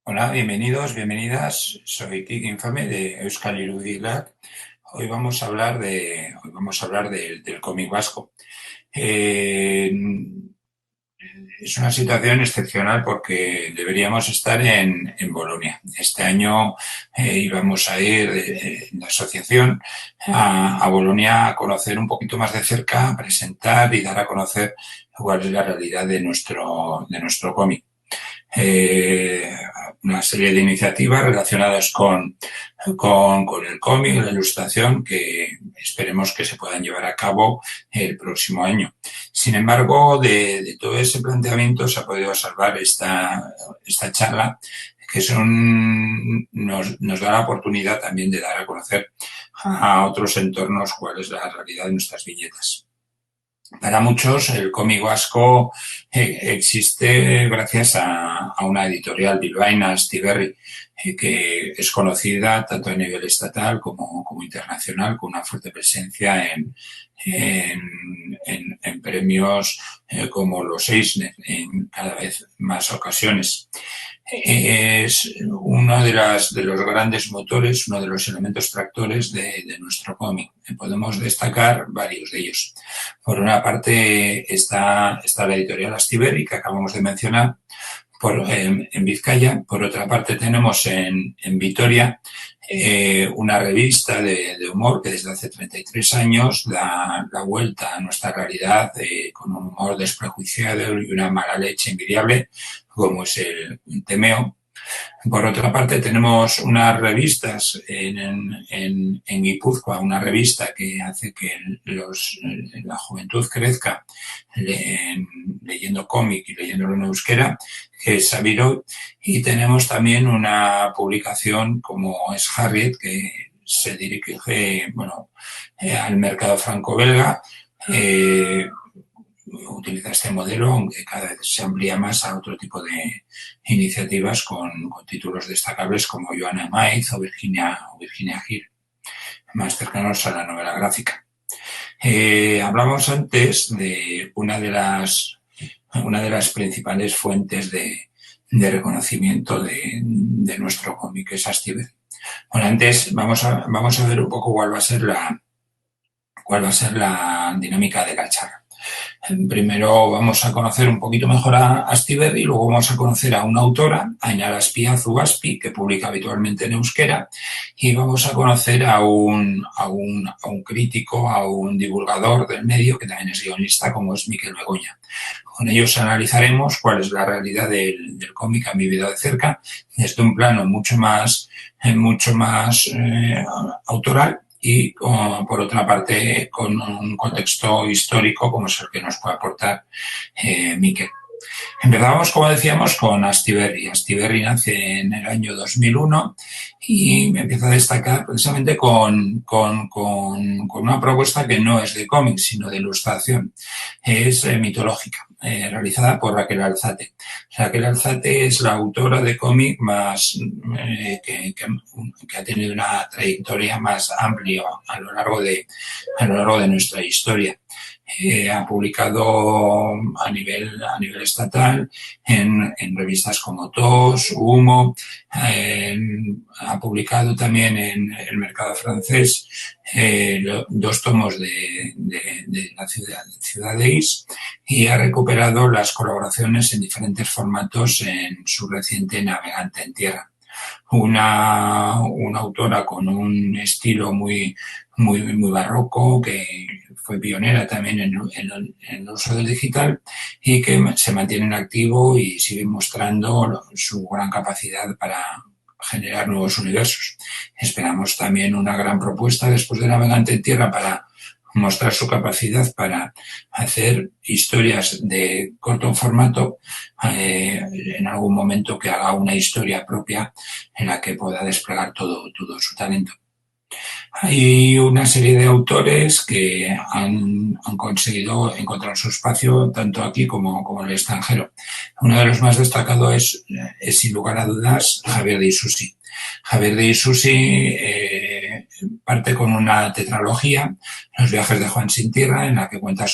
Hola, bienvenidos, bienvenidas. Soy Kik Infame de Euskal Irudiak. Hoy vamos a hablar del cómic vasco. Eh, es una situación excepcional porque deberíamos estar en Bolonia. Este año íbamos a ir en la asociación a Bolonia a conocer un poquito más de cerca, a presentar y dar a conocer cuál es la realidad de nuestro cómic. eh, una serie de iniciativas relacionadas con el cómic, la ilustración, que esperemos que se puedan llevar a cabo el próximo año. Sin embargo, de todo ese planteamiento se ha podido salvar esta charla, que nos da la oportunidad también de dar a conocer a otros entornos cuál es la realidad de nuestras viñetas. Para muchos, el cómic vasco existe gracias a una editorial bilbaína, Astiberri, que es conocida tanto a nivel estatal como internacional, con una fuerte presencia en premios como los Eisner en cada vez más ocasiones. Es uno de los grandes motores, uno de los elementos tractores de nuestro cómic. Podemos destacar varios de ellos. Por una parte está la editorial Astiberri, que acabamos de mencionar, en Vizcaya. Por otra parte tenemos en Vitoria una revista de humor que desde hace 33 años da la vuelta a nuestra realidad con un humor desprejuiciado y una mala leche envidiable, como es el Temeo. Por otra parte, tenemos unas revistas en Guipúzcoa, una revista que hace que la juventud crezca leyendo cómic y leyéndolo en euskera, que es Sabiro. Y tenemos también una publicación como es Harriet, que se dirige al mercado franco-belga. Utiliza este modelo, aunque cada vez se amplía más a otro tipo de iniciativas con títulos destacables como Joanna Maiz o Virginia Gil, más cercanos a la novela gráfica. Hablamos antes de una de las principales fuentes de reconocimiento de nuestro cómic, que es Astiberri. Bueno, antes vamos a ver un poco cuál va a ser la dinámica de la charla. Primero vamos a conocer un poquito mejor a Astiberri, luego vamos a conocer a una autora, Ainara Azpiazu Azpi, que publica habitualmente en euskera, y vamos a conocer a un crítico, a un divulgador del medio, que también es guionista, como es Miquel Begoña. Con ellos analizaremos cuál es la realidad del cómic han vivido de cerca, desde un plano mucho más autoral, y por otra parte con un contexto histórico como es el que nos puede aportar Miquel. Empezamos, como decíamos, con Astiberri. Astiberri nace en el año 2001 y empieza a destacar precisamente con una propuesta que no es de cómic, sino de ilustración. Es mitológica, realizada por Raquel Alzate. Raquel Alzate es la autora de cómic más que ha tenido una trayectoria más amplia a lo largo de nuestra historia. Ha publicado a nivel estatal en revistas como TOS, Humo, ha publicado también en el mercado francés 2 tomos de la ciudad de Is, y ha recuperado las colaboraciones en diferentes formatos en su reciente Navegante en Tierra. Una autora con un estilo muy barroco, que fue pionera también en el uso del digital y que se mantiene en activo y sigue mostrando su gran capacidad para generar nuevos universos. Esperamos también una gran propuesta después de Navegante en Tierra para mostrar su capacidad para hacer historias de corto formato, en algún momento que haga una historia propia en la que pueda desplegar todo su talento. Hay una serie de autores que han conseguido encontrar su espacio tanto aquí como en el extranjero. Uno de los más destacados es sin lugar a dudas Javier de Isusi. Javier de Isusi parte con una tetralogía, Los viajes de Juan Sin Tierra, en la que cuenta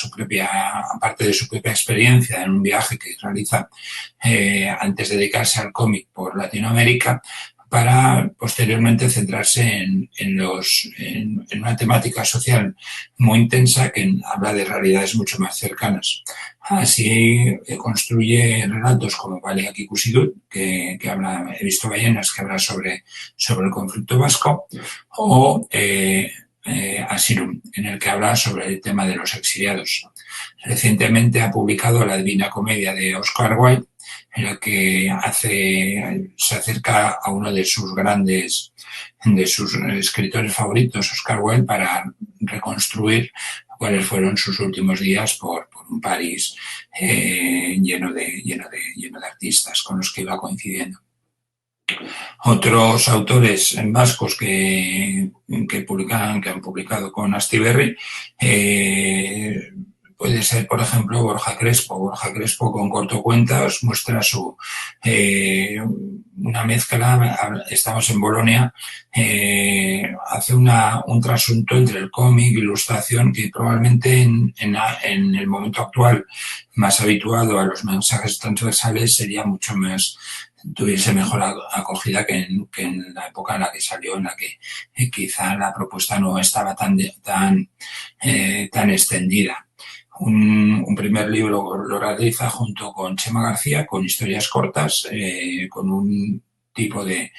parte de su propia experiencia en un viaje que realiza antes de dedicarse al cómic por Latinoamérica, para posteriormente centrarse en una temática social muy intensa que habla de realidades mucho más cercanas. Así construye relatos como Balea Kikusidut, que habla, He visto ballenas, que habla sobre el conflicto vasco, o Asylum, en el que habla sobre el tema de los exiliados. Recientemente ha publicado La Divina Comedia de Oscar Wilde, en la que se acerca a uno de sus escritores favoritos, Oscar Wilde, para reconstruir cuáles fueron sus últimos días por un París lleno de artistas con los que iba coincidiendo. Otros autores vascos que han publicado con Astiberri, puede ser, por ejemplo, Borja Crespo. Borja Crespo, con Cortocuentas, muestra una mezcla. Estamos en Bolonia, hace un trasunto entre el cómic e ilustración que probablemente en el momento actual, más habituado a los mensajes transversales, sería mucho más, tuviese mejor acogida que en la época en la que salió, en la que quizá la propuesta no estaba tan extendida. Un primer libro lo realiza junto con Chema García, con historias cortas, con un tipo de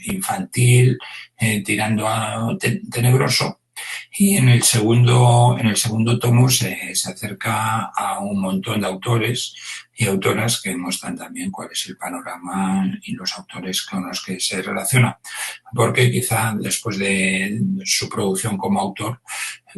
infantil, tirando a tenebroso. Y en el segundo tomo se acerca a un montón de autores y autoras que muestran también cuál es el panorama y los autores con los que se relaciona, porque quizá después de su producción como autor,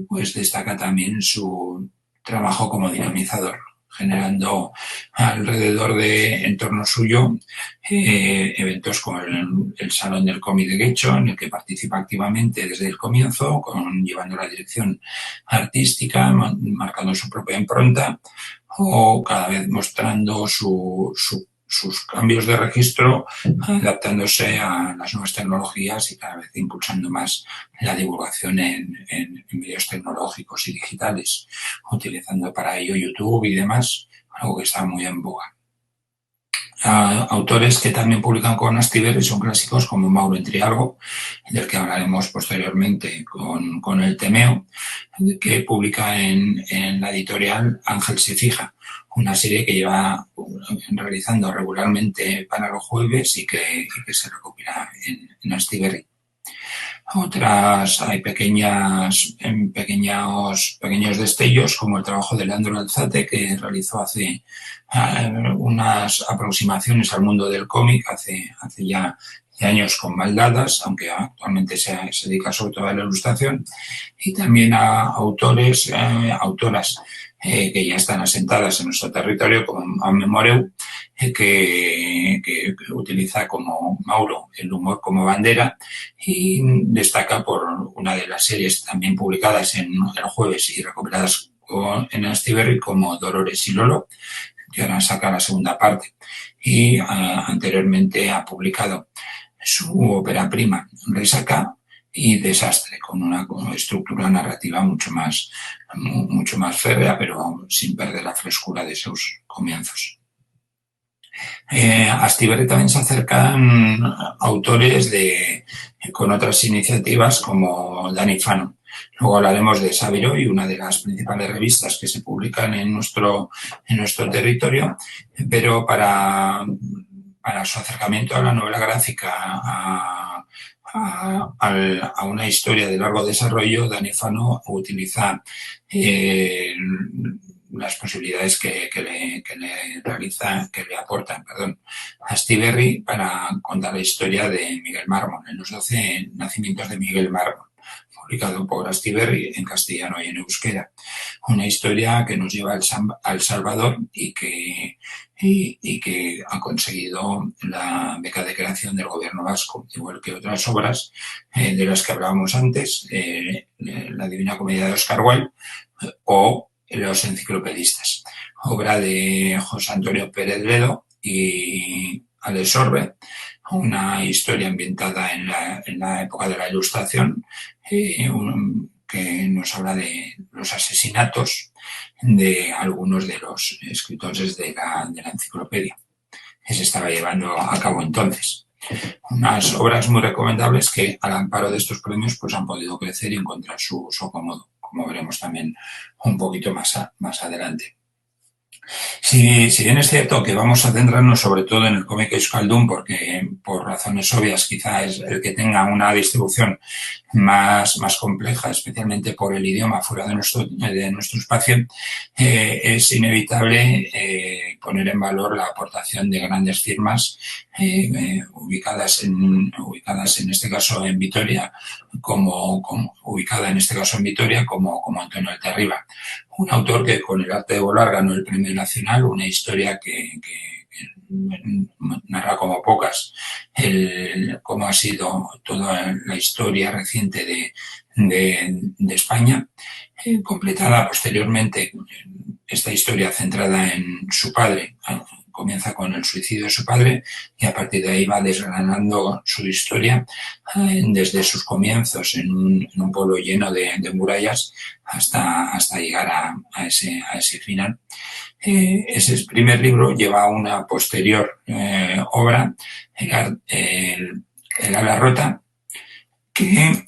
pues destaca también su trabajo como dinamizador, generando alrededor en torno suyo eventos como el Salón del Cómic de Guecho, en el que participa activamente desde el comienzo, llevando la dirección artística, marcando su propia impronta, o cada vez mostrando sus cambios de registro, adaptándose a las nuevas tecnologías y cada vez impulsando más la divulgación en medios tecnológicos y digitales, utilizando para ello YouTube y demás, algo que está muy en boga. Autores que también publican con Astiberri son clásicos como Mauro Entrialgo, del que hablaremos posteriormente con El Temeo, que publica en la editorial Ángel se fija, una serie que lleva realizando regularmente para los jueves y que se recopila en Astiberri. Otras, hay pequeños destellos, como el trabajo de Leandro Alzate, que realizó hace unas aproximaciones al mundo del cómic hace ya años con Maldadas, aunque actualmente se dedica sobre todo a la ilustración, y también a autoras que ya están asentadas en nuestro territorio, como Aume Moreu, que utiliza como Mauro el humor como bandera, y destaca por una de las series también publicadas en El Jueves y recopiladas en Astiberri, como Dolores y Lolo, que ahora saca la segunda parte, y anteriormente ha publicado su ópera prima Resaca y Desastre, con una estructura narrativa mucho más férrea, pero sin perder la frescura de sus comienzos. A Astiberri también se acercan autores con otras iniciativas como Dani Fano. Luego hablaremos de Sabiroy, una de las principales revistas que se publican en nuestro territorio, pero para su acercamiento a la novela gráfica, a una historia de largo desarrollo, Dani Fano utiliza las posibilidades que le aportan Astiberri para contar la historia de Miguel Mármol, en los 12 nacimientos de Miguel Mármol, publicado por Astiberri en castellano y en euskera. Una historia que nos lleva al Salvador y que ha conseguido la beca de creación del gobierno vasco, igual que otras obras de las que hablábamos antes, La Divina Comedia de Oscar Wilde o Los Enciclopedistas, obra de José Antonio Pérez Ledo y Alex Orbe, una historia ambientada en la época de la Ilustración, que nos habla de los asesinatos de algunos de los escritores de la enciclopedia que se estaba llevando a cabo entonces. Unas obras muy recomendables que, al amparo de estos premios, pues han podido crecer y encontrar su acomodo, como veremos también un poquito más adelante. Si bien es cierto que vamos a centrarnos sobre todo en el cómic euskaldun, porque por razones obvias quizá es el que tenga una distribución más compleja, especialmente por el idioma fuera de nuestro espacio, es inevitable poner en valor la aportación de grandes firmas ubicadas en este caso en Vitoria, ubicada en este caso en Vitoria como Antonio Altarriba, un autor que con El arte de volar ganó el Premio Nacional, una historia que narra como pocas cómo ha sido toda la historia reciente de España, completada posteriormente esta historia centrada en su padre. Comienza con el suicidio de su padre y a partir de ahí va desgranando su historia desde sus comienzos en un pueblo lleno de murallas hasta llegar a ese final. Ese primer libro lleva una posterior obra, El ala rota, que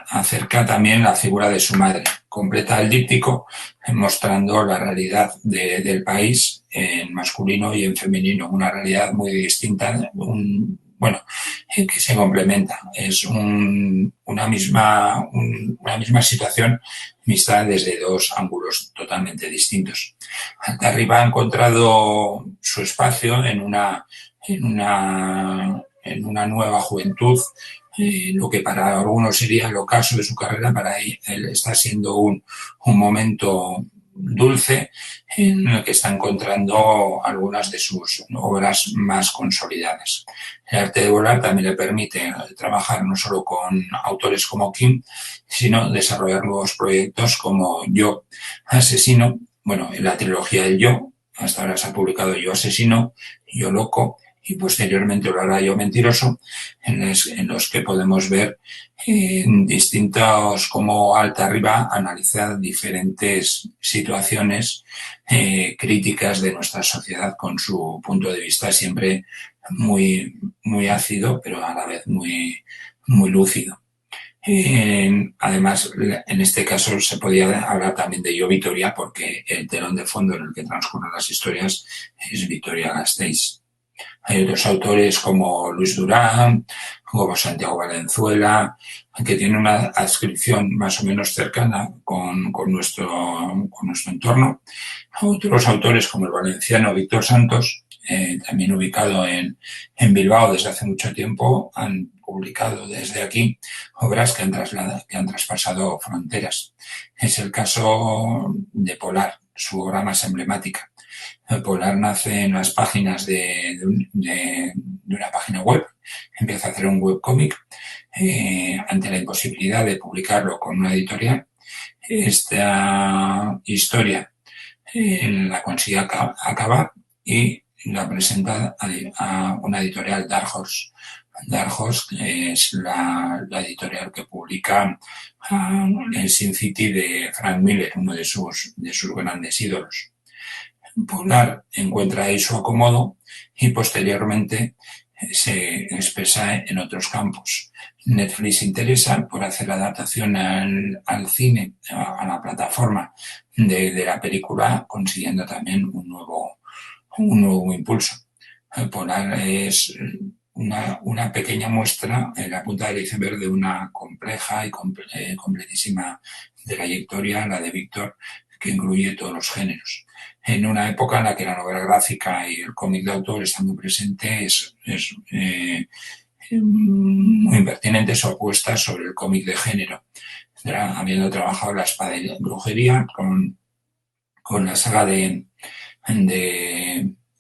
acerca también la figura de su madre. Completa el díptico mostrando la realidad del país en masculino y en femenino, una realidad muy distinta, que se complementa. Es una misma situación vista desde dos ángulos totalmente distintos. Altarriba ha encontrado su espacio en una nueva juventud. Lo que para algunos sería el ocaso de su carrera, para él está siendo un momento dulce en el que está encontrando algunas de sus obras más consolidadas. El arte de volar también le permite trabajar no solo con autores como Kim, sino desarrollar nuevos proyectos como Yo, Asesino. Bueno, en la trilogía del Yo, hasta ahora se ha publicado Yo Asesino, Yo Loco y posteriormente Lo hará Yo Mentiroso, en los que podemos ver distintos, como Altarriba analiza diferentes situaciones críticas de nuestra sociedad con su punto de vista siempre muy ácido, pero a la vez muy lúcido. Además, en este caso se podía hablar también de Yo Vitoria, porque el telón de fondo en el que transcurren las historias es Vitoria-Gasteiz. Hay otros autores como Luis Durán, como Santiago Valenzuela, que tienen una adscripción más o menos cercana con nuestro entorno. Otros autores como el valenciano Víctor Santos, también ubicado en Bilbao desde hace mucho tiempo, han publicado desde aquí obras que han traspasado fronteras. Es el caso de Polar, su obra más emblemática. Polar nace en las páginas de una página web, empieza a hacer un webcómic ante la imposibilidad de publicarlo con una editorial. Esta historia la consigue acabar y la presenta a una editorial, Dark Horse. Dark Horse es la editorial que publica el Sin City de Frank Miller, uno de sus grandes ídolos. Polar encuentra ahí su acomodo y posteriormente se expresa en otros campos. Netflix se interesa por hacer la adaptación al cine, a la plataforma de la película, consiguiendo también un nuevo impulso. Polar es una pequeña muestra en la punta del iceberg de una compleja y completísima trayectoria, la de Víctor, que incluye todos los géneros. En una época en la que la novela gráfica y el cómic de autor están muy presentes, es muy pertinente su apuesta sobre el cómic de género, habiendo trabajado La espada y la brujería con la saga de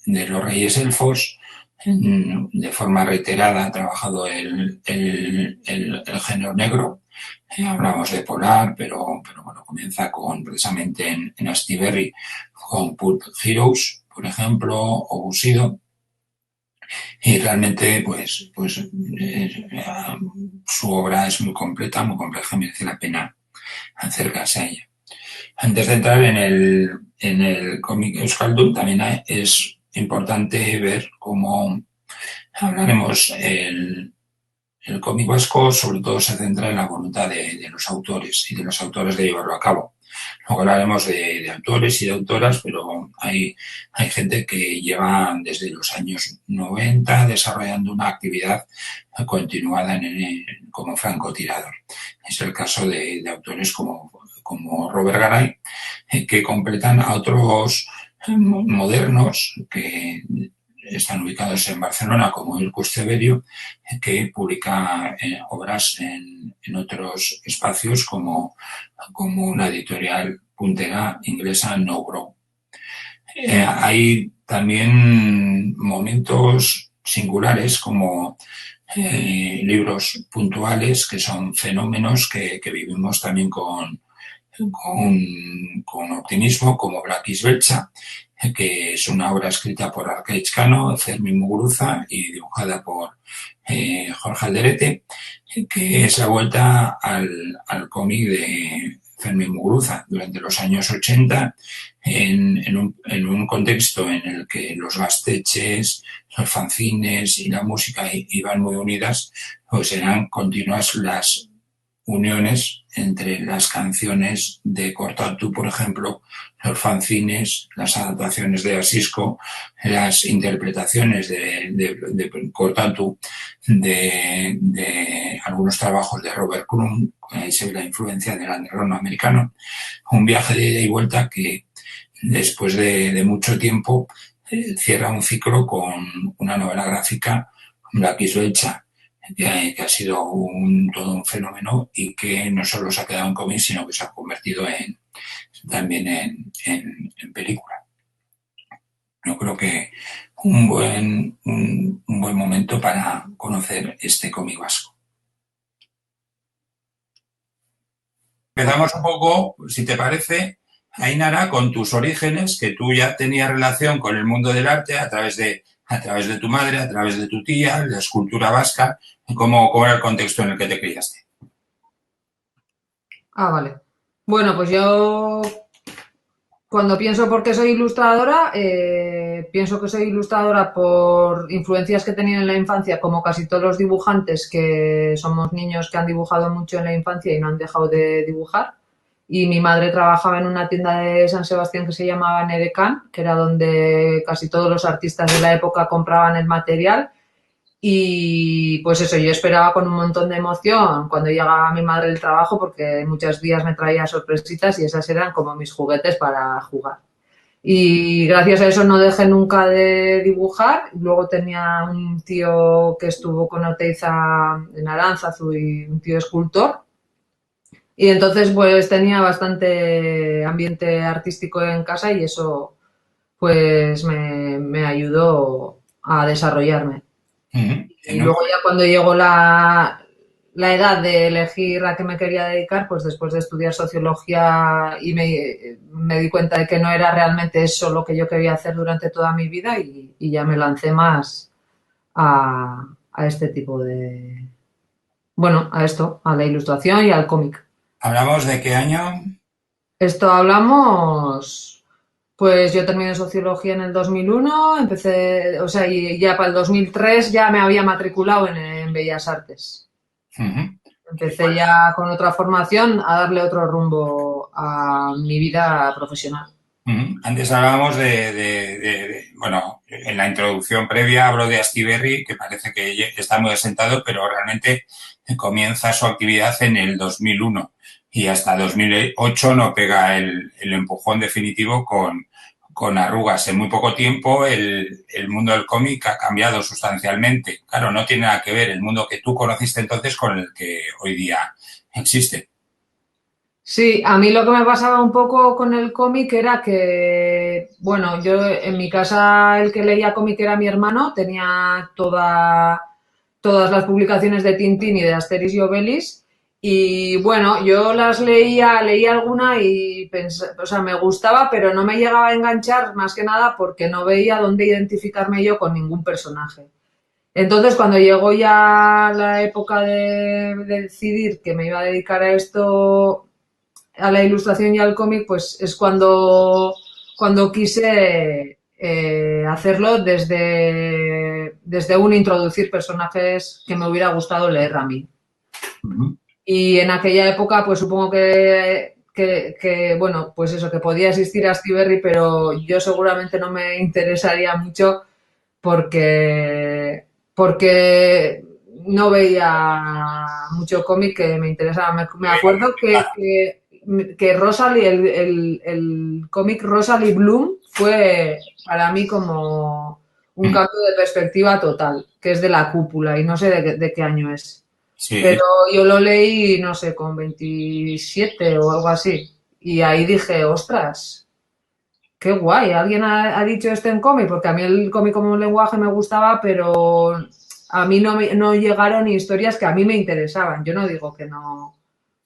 los Reyes Elfos. De forma reiterada ha trabajado el género negro. Hablamos de Polar, pero bueno, comienza precisamente en Astiberri con Pulp Heroes, por ejemplo, o Bushido. Y realmente, su obra es muy completa, muy compleja, merece la pena acercarse a ella. Antes de entrar en el cómic Euskaldun, también es importante ver cómo hablaremos el cómic vasco, sobre todo se centra en la voluntad de los autores y de los autores de llevarlo a cabo. Luego hablaremos de autores y de autoras, pero hay gente que lleva desde los años 90 desarrollando una actividad continuada como francotirador. Es el caso de autores como Robert Garay, que completan a otros modernos que están ubicados en Barcelona, como el Severio, que publica obras en otros espacios como una editorial puntera inglesa, No Grow. Hay también momentos singulares como libros puntuales que son fenómenos que vivimos también con optimismo, como Blackis Belcha, que es una obra escrita por Arcaiz Cano, Fermín Muguruza y dibujada por Jorge Alderete, que es la vuelta al cómic de Fermín Muguruza durante los años 80, en un contexto en el que los gasteches, los fanzines y la música iban muy unidas, pues eran continuas las uniones entre las canciones de Cortatu, por ejemplo, los fanzines, las adaptaciones de Asisco, las interpretaciones de Cortatu, de algunos trabajos de Robert Crumb, ahí se ve la influencia del underground americano, un viaje de ida y vuelta que después de mucho tiempo cierra un ciclo con una novela gráfica, Blackis Belcha, que ha sido todo un fenómeno y que no solo se ha quedado en cómics, sino que se ha convertido también en película. Yo creo que un buen momento para conocer este cómic vasco. Empezamos un poco, si te parece, Ainara, con tus orígenes, que tú ya tenías relación con el mundo del arte a través de tu madre, a través de tu tía, la escultura vasca. ¿Cómo era el contexto en el que te criaste? Ah, vale. Bueno, pues yo cuando pienso por qué soy ilustradora, pienso que soy ilustradora por influencias que he tenido en la infancia, como casi todos los dibujantes que somos niños que han dibujado mucho en la infancia y no han dejado de dibujar. Y mi madre trabajaba en una tienda de San Sebastián que se llamaba Nedecan, que era donde casi todos los artistas de la época compraban el material. Y pues eso, yo esperaba con un montón de emoción cuando llegaba mi madre del trabajo porque muchos días me traía sorpresitas y esas eran como mis juguetes para jugar. Y gracias a eso no dejé nunca de dibujar. Luego tenía un tío que estuvo con Oteiza en Aránzazu y un tío escultor. Y entonces pues tenía bastante ambiente artístico en casa y eso pues me ayudó a desarrollarme. Y luego ya cuando llegó la edad de elegir a qué me quería dedicar, pues después de estudiar sociología y me di cuenta de que no era realmente eso lo que yo quería hacer durante toda mi vida y ya me lancé más a este tipo de, bueno, a esto, a la ilustración y al cómic. ¿Hablamos de qué año? Esto hablamos, pues yo terminé sociología en el 2001, empecé, o sea, y ya para el 2003 ya me había matriculado en Bellas Artes. Uh-huh. Empecé ya con otra formación a darle otro rumbo a mi vida profesional. Uh-huh. Antes hablábamos bueno, en la introducción previa hablo de Astiberri, que parece que está muy asentado, pero realmente comienza su actividad en el 2001 y hasta 2008 no pega el empujón definitivo con Arrugas. En muy poco tiempo el mundo del cómic ha cambiado sustancialmente. Claro, no tiene nada que ver el mundo que tú conociste entonces con el que hoy día existe. Sí, a mí lo que me pasaba un poco con el cómic era que, bueno, yo en mi casa el que leía cómic era mi hermano, tenía todas las publicaciones de Tintín y de Asterix y Obelix y bueno, yo las leía alguna y o sea, me gustaba, pero no me llegaba a enganchar más que nada porque no veía dónde identificarme yo con ningún personaje. Entonces, cuando llegó ya la época de decidir que me iba a dedicar a esto, a la ilustración y al cómic, pues es cuando quise hacerlo desde un introducir personajes que me hubiera gustado leer a mí. Ujú. Y en aquella época, pues supongo bueno, pues eso, que podía existir Astiberri, pero yo seguramente no me interesaría mucho porque no veía mucho cómic que me interesaba. Me acuerdo que Rosalie, el cómic Rosalie Bloom fue para mí como un Mm. cambio de perspectiva total, que es de La Cúpula y no sé de qué año es. Pero Sí, yo lo leí, no sé, con 27 o algo así. Y ahí dije, ostras, qué guay, alguien ha dicho esto en cómic, porque a mí el cómic como lenguaje me gustaba, pero a mí no llegaron historias que a mí me interesaban. Yo no digo que no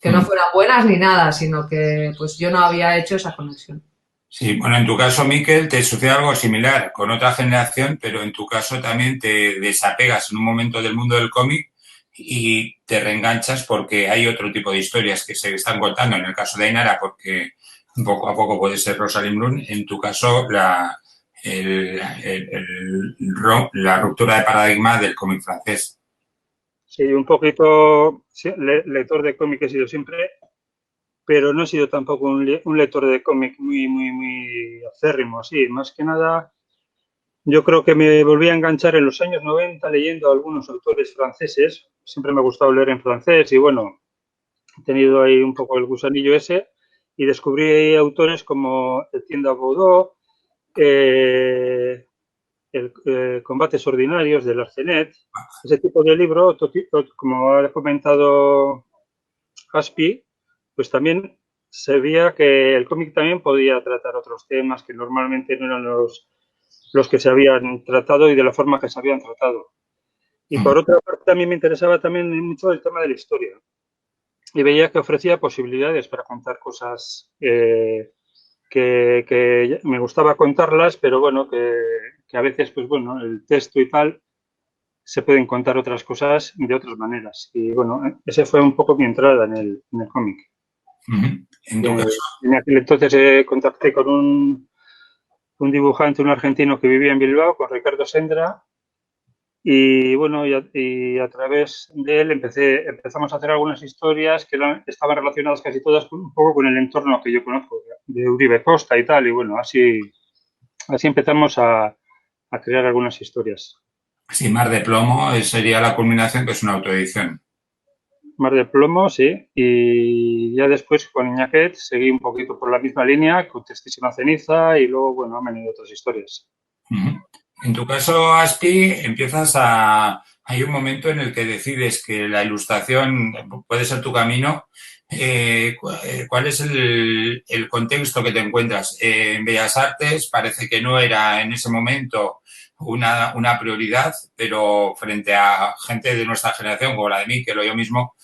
mm. fueran buenas ni nada, sino que pues yo no había hecho esa conexión. Sí, bueno, en tu caso, Miquel, te sucede algo similar con otra generación, pero en tu caso también te desapegas en un momento del mundo del cómic y te reenganchas porque hay otro tipo de historias que se están contando. En el caso de Ainara, porque poco a poco puede ser Rosalind Bloom. En tu caso, la ruptura de paradigma del cómic francés. Sí, un poquito sí, lector de cómic he sido siempre, pero no he sido tampoco un lector de cómic muy acérrimo. Sí, más que nada, yo creo que me volví a enganchar en los años 90 leyendo a algunos autores franceses. Siempre me ha gustado leer en francés y bueno, he tenido ahí un poco el gusanillo ese y descubrí autores como Etienne Davoudot, eh, Combates Ordinarios del Arcenet, ese tipo de libro, como ha comentado Haspi, pues también se veía que el cómic también podía tratar otros temas que normalmente no eran los que se habían tratado y de la forma que se habían tratado. Y por otra parte, a mí me interesaba también mucho el tema de la historia. Y veía que ofrecía posibilidades para contar cosas que me gustaba contarlas, pero bueno, que a veces, pues bueno, el texto y tal, se pueden contar otras cosas de otras maneras. Y bueno, ese fue un poco mi entrada en el cómic. En tu caso. En aquel entonces contacté con un dibujante, un argentino que vivía en Bilbao, con Ricardo Sendra, y bueno, y a través de él empezamos a hacer algunas historias que estaban relacionadas casi todas un poco con el entorno que yo conozco, de Uribe Costa y tal, y bueno, así empezamos a crear algunas historias. Sí, Mar de Plomo sería la culminación, que es una autoedición. Mar de Plomo, sí, y ya después con Iñaket seguí un poquito por la misma línea, con Testísima Ceniza, y luego, bueno, han venido otras historias. En tu caso, Aspi, hay un momento en el que decides que la ilustración puede ser tu camino. ¿Cuál es el contexto que te encuentras? En Bellas Artes parece que no era en ese momento una prioridad, pero frente a gente de nuestra generación, como la de mí, que lo yo mismo,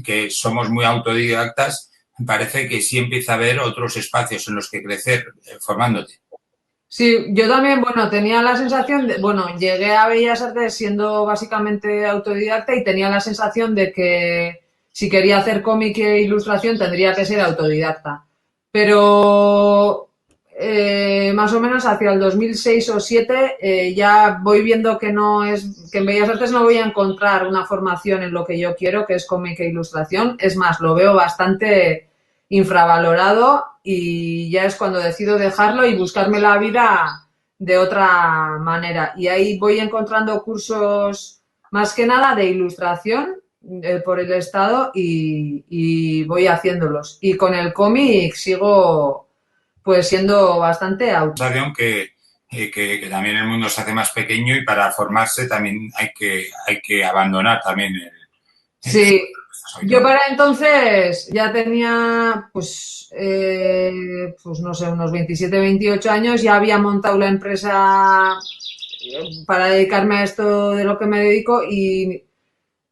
que somos muy autodidactas, parece que sí empieza a haber otros espacios en los que crecer formándote. Sí, yo también, bueno, tenía la sensación bueno, llegué a Bellas Artes siendo básicamente autodidacta y tenía la sensación de que si quería hacer cómic e ilustración tendría que ser autodidacta. Pero más o menos hacia el 2006 o 2007 ya voy viendo que que en Bellas Artes no voy a encontrar una formación en lo que yo quiero, que es cómic e ilustración. Es más, lo veo bastante infravalorado y ya es cuando decido dejarlo y buscarme la vida de otra manera. Y ahí voy encontrando cursos más que nada de ilustración por el estado y voy haciéndolos. Y con el cómic sigo pues siendo bastante Sensación que también el mundo se hace más pequeño y para formarse también hay que abandonar también el Sí, yo para entonces ya tenía, pues no sé, unos 27, 28 años, ya había montado la empresa para dedicarme a esto de lo que me dedico y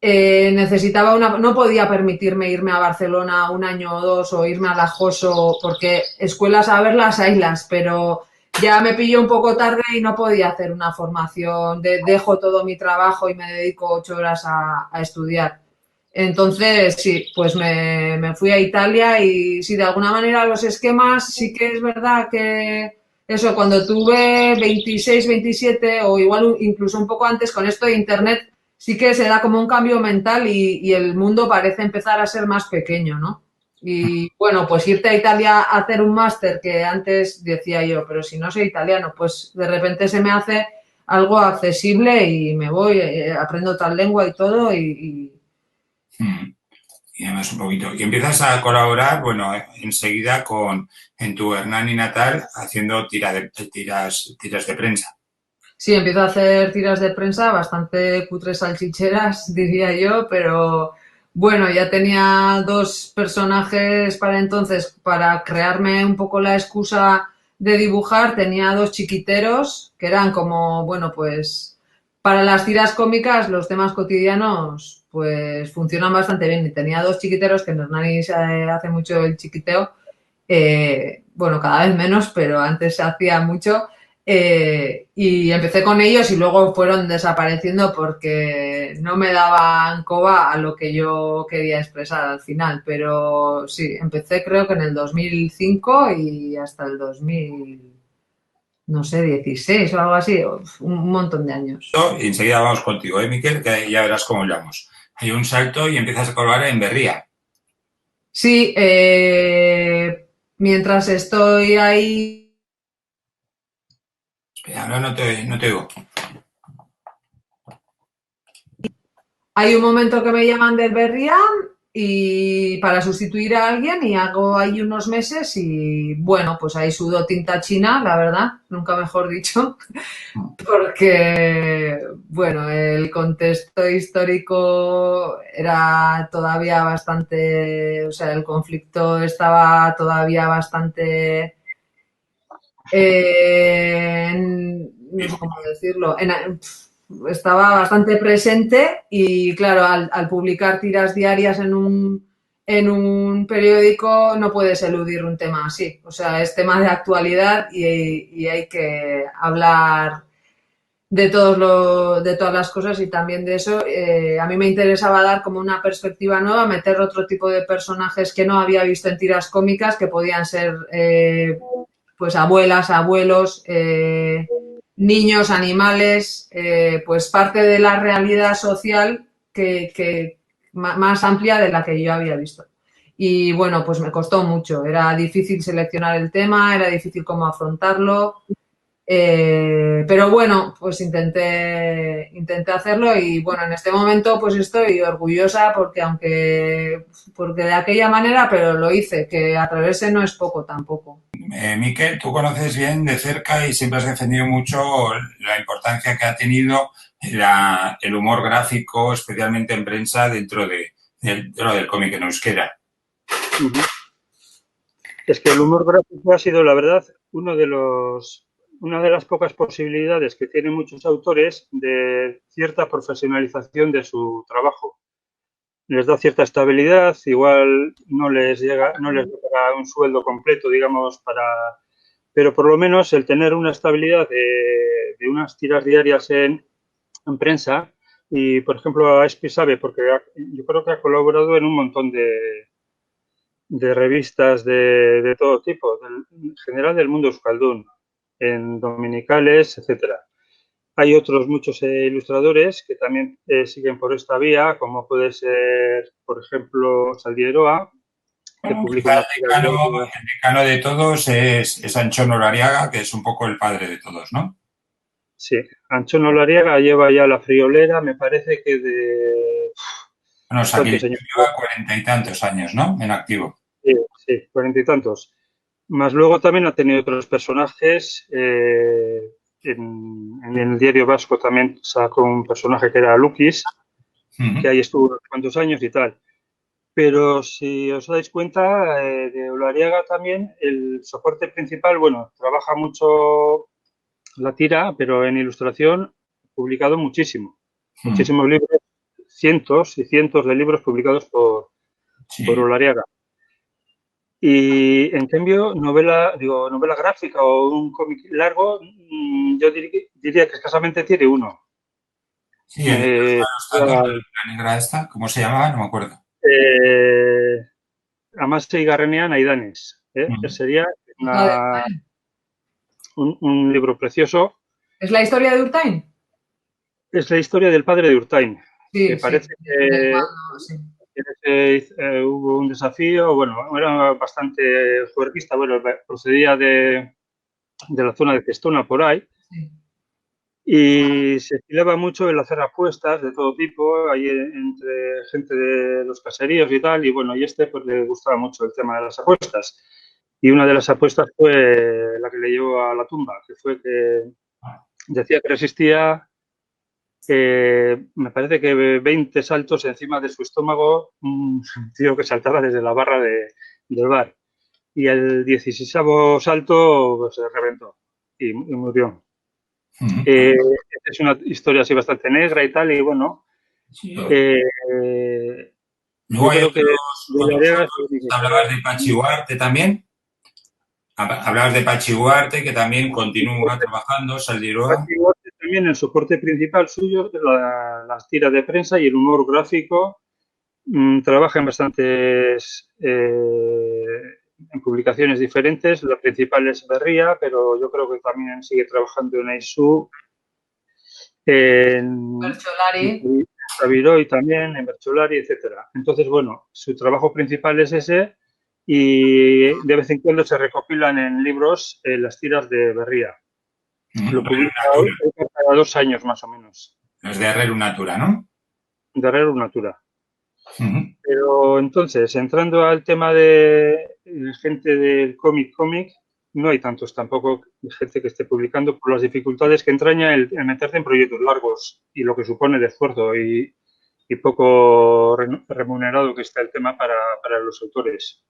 necesitaba no podía permitirme irme a Barcelona un año o dos o irme a la JOSO, porque escuelas a verlas, haylas, pero ya me pilló un poco tarde y no podía hacer una formación. Dejo todo mi trabajo y me dedico 8 horas a estudiar. Entonces, sí, pues me fui a Italia y sí, de alguna manera los esquemas sí que es verdad que eso, cuando tuve 26, 27 o igual incluso un poco antes con esto de Internet, sí que se da como un cambio mental y el mundo parece empezar a ser más pequeño, ¿no? Y bueno, pues irte a Italia a hacer un máster que antes decía yo, pero si no soy italiano, pues de repente se me hace algo accesible y me voy, aprendo tal lengua y todo Mm. Y además un poquito. Y empiezas a colaborar, bueno, enseguida en tu Hernani natal haciendo tiras de prensa. sí, empiezo a hacer tiras de prensa bastante cutres salchicheras, diría yo, pero bueno, ya tenía 2 personajes para entonces, para crearme un poco la excusa de dibujar, tenía 2 chiquiteros que eran como, bueno, pues para las tiras cómicas los temas cotidianos pues funcionan bastante bien y tenía 2 chiquiteros que en Hernani se hace mucho el chiquiteo, bueno, cada vez menos, pero antes se hacía mucho. Y empecé con ellos y luego fueron desapareciendo porque no me daban coba a lo que yo quería expresar al final. Pero sí, empecé creo que en el 2005 y hasta el 2000, no sé, 16 o algo así, un montón de años. Y enseguida vamos contigo, Miquel, que ya verás cómo hablamos. Hay un salto y empiezas a colaborar en Berría. Sí, mientras estoy ahí. Espera, no te digo. Hay un momento que me llaman del Berrián y para sustituir a alguien y hago ahí unos meses y bueno, pues ahí sudo tinta china, la verdad, nunca mejor dicho, porque bueno, el contexto histórico era todavía bastante, o sea, el conflicto estaba todavía bastante, no sé cómo decirlo, estaba bastante presente y claro, al publicar tiras diarias en un periódico no puedes eludir un tema así. O sea, es tema de actualidad y hay que hablar de todas las cosas y también de eso. A mí me interesaba dar como una perspectiva nueva, meter otro tipo de personajes que no había visto en tiras cómicas, que podían ser pues abuelas, abuelos, niños, animales, pues parte de la realidad social que más amplia de la que yo había visto. Y bueno, pues me costó mucho. Era difícil seleccionar el tema, era difícil cómo afrontarlo. Pero bueno, pues intenté hacerlo y bueno, en este momento pues estoy orgullosa porque de aquella manera, pero lo hice, que atreverse no es poco tampoco. Miquel, tú conoces bien de cerca y siempre has defendido mucho la importancia que ha tenido el humor gráfico, especialmente en prensa, dentro del cómic en euskera. Uh-huh. Es que el humor gráfico ha sido, la verdad, una de las pocas posibilidades que tienen muchos autores de cierta profesionalización de su trabajo. Les da cierta estabilidad, igual no les da un sueldo completo, digamos, pero por lo menos el tener una estabilidad de unas tiras diarias en prensa y, por ejemplo, a Espi sabe, porque yo creo que ha colaborado en un montón de revistas de todo tipo, en general del mundo euskaldun, en dominicales, etcétera. Hay otros muchos ilustradores que también siguen por esta vía, como puede ser, por ejemplo, Saldieroa, que Bueno, publica quizá una tira diaria. el decano de todos es Anchón Olariaga, que es un poco el padre de todos, ¿no? Sí, Anchón Olariaga lleva ya la friolera, me parece que de... Bueno, o sea que ¿Cuántos años? lleva 40 y tantos años, ¿no? En activo. Sí, sí, 40 y tantos. Más luego también ha tenido otros personajes. En el diario vasco también sacó un personaje que era Lukis, que ahí estuvo unos cuantos años y tal. Pero si os dais cuenta, de Olariaga también el soporte principal, bueno, trabaja mucho la tira, pero en ilustración ha publicado muchísimo. Muchísimos libros, cientos y cientos de libros publicados por Sí. Olariaga. Y en cambio, novela gráfica o un cómic largo, yo diría que escasamente tiene uno. Sí, el de los tacos, la negra esta, ¿cómo se llamaba? No me acuerdo. Amase y Garrenean Aidanes. Que sería La de Urtain. un libro precioso. ¿Es la historia de Urtain? Es la historia del padre de Urtain, que Sí, sí. parece que Sí. hubo un desafío, bueno, era bastante juerguista, bueno, procedía de la zona de Cestona por ahí, Sí. y se estilaba mucho el hacer apuestas de todo tipo, ahí entre gente de los caseríos y tal, y bueno, y pues le gustaba mucho el tema de las apuestas. Y una de las apuestas fue la que le llevó a la tumba, que fue que decía que resistía, me parece que 20 saltos encima de su estómago, un tío que saltaba desde la barra del bar. Y el 16º salto pues, se reventó y murió. Es una historia así bastante negra y tal, y bueno, Sí, luego yo hay creo que otros Villareas, autores. Hablabas de Pachi Huarte también. Hablabas de Pachi Huarte, que también continúa trabajando, Saldiroa. también el soporte principal suyo es las tiras de prensa y el humor gráfico. Trabaja en bastantes en publicaciones diferentes. La principal es Berría, pero yo creo que también sigue trabajando en Aisu, en Bercholari. Tabiroy también, en Bercholari, etcétera. Entonces, bueno, su trabajo principal es ese y de vez en cuando se recopilan en libros las tiras de Berría. Lo publica Natura. cada 2 años más o menos. Los de Herrero Natura, ¿no? De Herrero Natura. Pero entonces, entrando al tema de gente del cómic, no hay tantos tampoco gente que esté publicando por las dificultades que entraña el meterte en proyectos largos y lo que supone de esfuerzo y poco remunerado que está el tema para los autores.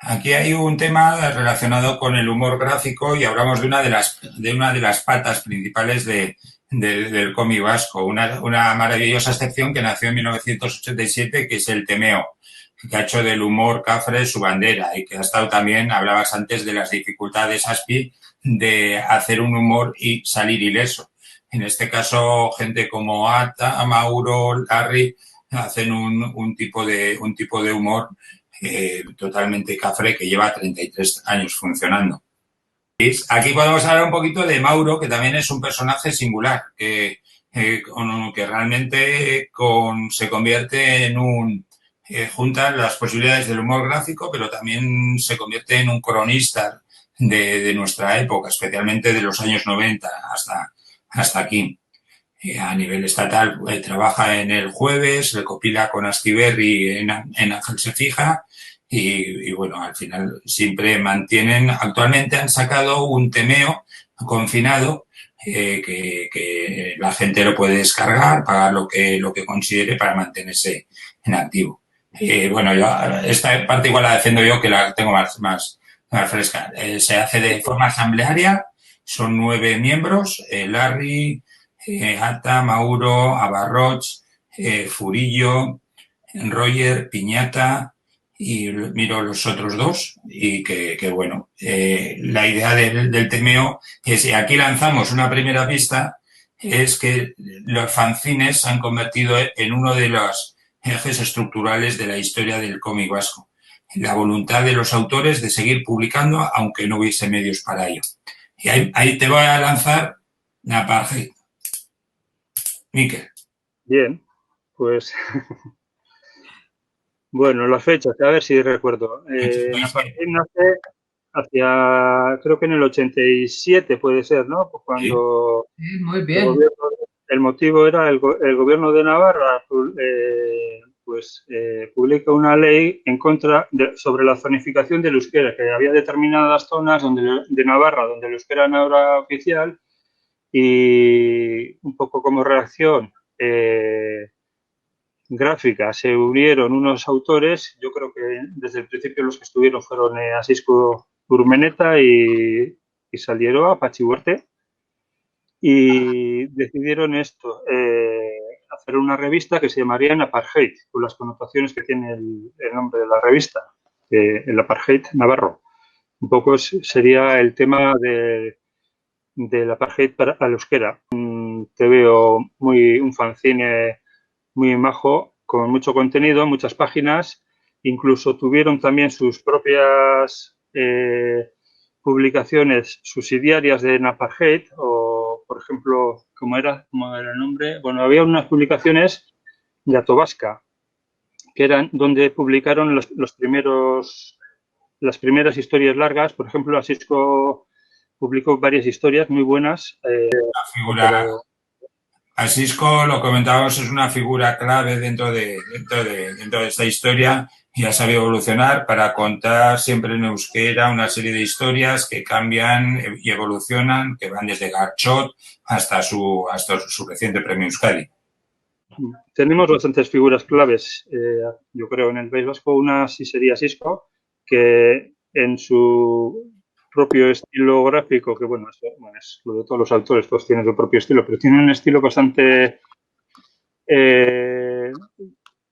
Aquí hay un tema relacionado con el humor gráfico y hablamos de una de las patas principales del cómic vasco, una maravillosa excepción que nació en 1987, que es el Temeo, que ha hecho del humor cafre su bandera y que ha estado también, hablabas antes de las dificultades, Aspi, de hacer un humor y salir ileso. En este caso, gente como Ata, Mauro, Larry, hacen un tipo de humor totalmente cafre que lleva 33 años funcionando. Aquí podemos hablar un poquito de Mauro, que también es un personaje singular, que realmente se convierte en junta las posibilidades del humor gráfico, pero también se convierte en un cronista de nuestra época, especialmente de los años 90 hasta aquí. A nivel estatal trabaja en El Jueves, recopila con Astiberri en Ángel se fija y bueno, al final siempre mantienen, actualmente han sacado un Temeo confinado que la gente lo puede descargar, pagar lo que considere para mantenerse en activo. Bueno, yo esta parte igual la defiendo yo, que la tengo más fresca. Se hace de forma asamblearia, son 9 miembros, Larry, Ata, Mauro, Abarroch, Furillo, Roger, Piñata y miro los otros dos y que bueno, la idea del Temeo es, y aquí lanzamos una primera pista, es que los fanzines se han convertido en uno de los ejes estructurales de la historia del cómic vasco. La voluntad de los autores de seguir publicando aunque no hubiese medios para ello. Y ahí te voy a lanzar la Apartheid. Miquel. Bien, pues bueno, las fechas, a ver si recuerdo. Apartheid nace creo que en el 87 puede ser, ¿no? Pues cuando Sí, muy bien. el motivo era el gobierno de Navarra publica una ley en contra sobre la zonificación del euskera, que había determinadas zonas de Navarra donde el euskera no era oficial y un poco como reacción gráfica se unieron unos autores, yo creo que desde el principio los que estuvieron fueron Asisco Urmeneta y Salieroa, Pachi Huarte, y decidieron hacer una revista que se llamaría Apartheid, con las connotaciones que tiene el nombre de la revista. el apartheid navarro. Un poco sería el tema del apartheid al euskera. Te veo un fanzine muy majo, con mucho contenido, muchas páginas. Incluso tuvieron también sus propias publicaciones subsidiarias de apartheid, o, por ejemplo, ¿cómo era el nombre? Bueno, había unas publicaciones de Atobasca, que eran donde publicaron las primeras historias largas. Por ejemplo, Asisco publicó varias historias muy buenas. Asisco, lo comentábamos, es una figura clave dentro de esta historia y ha sabido evolucionar para contar siempre en euskera una serie de historias que cambian y evolucionan, que van desde Garchot hasta su reciente premio Euskadi. Tenemos bastantes figuras claves, yo creo, en el País Vasco. Una sí sería Asisco, que en su propio estilo gráfico, que bueno, es lo de todos los autores, todos tienen su propio estilo, pero tienen un estilo bastante... en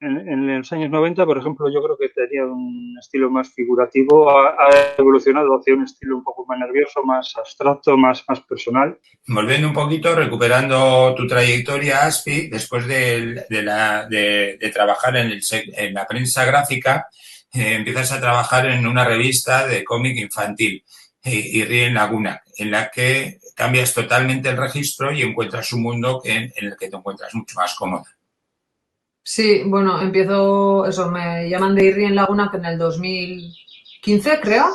los años 90, por ejemplo, yo creo que tenía un estilo más figurativo, ha evolucionado hacia un estilo un poco más nervioso, más abstracto, más personal. Volviendo un poquito, recuperando tu trayectoria, Aspi, después de trabajar en la prensa gráfica, empiezas a trabajar en una revista de cómic infantil, Irrien Lagunak, en la que cambias totalmente el registro y encuentras un mundo en el que te encuentras mucho más cómoda. Sí, bueno, me llaman de Irrien Lagunak en el 2015, creo,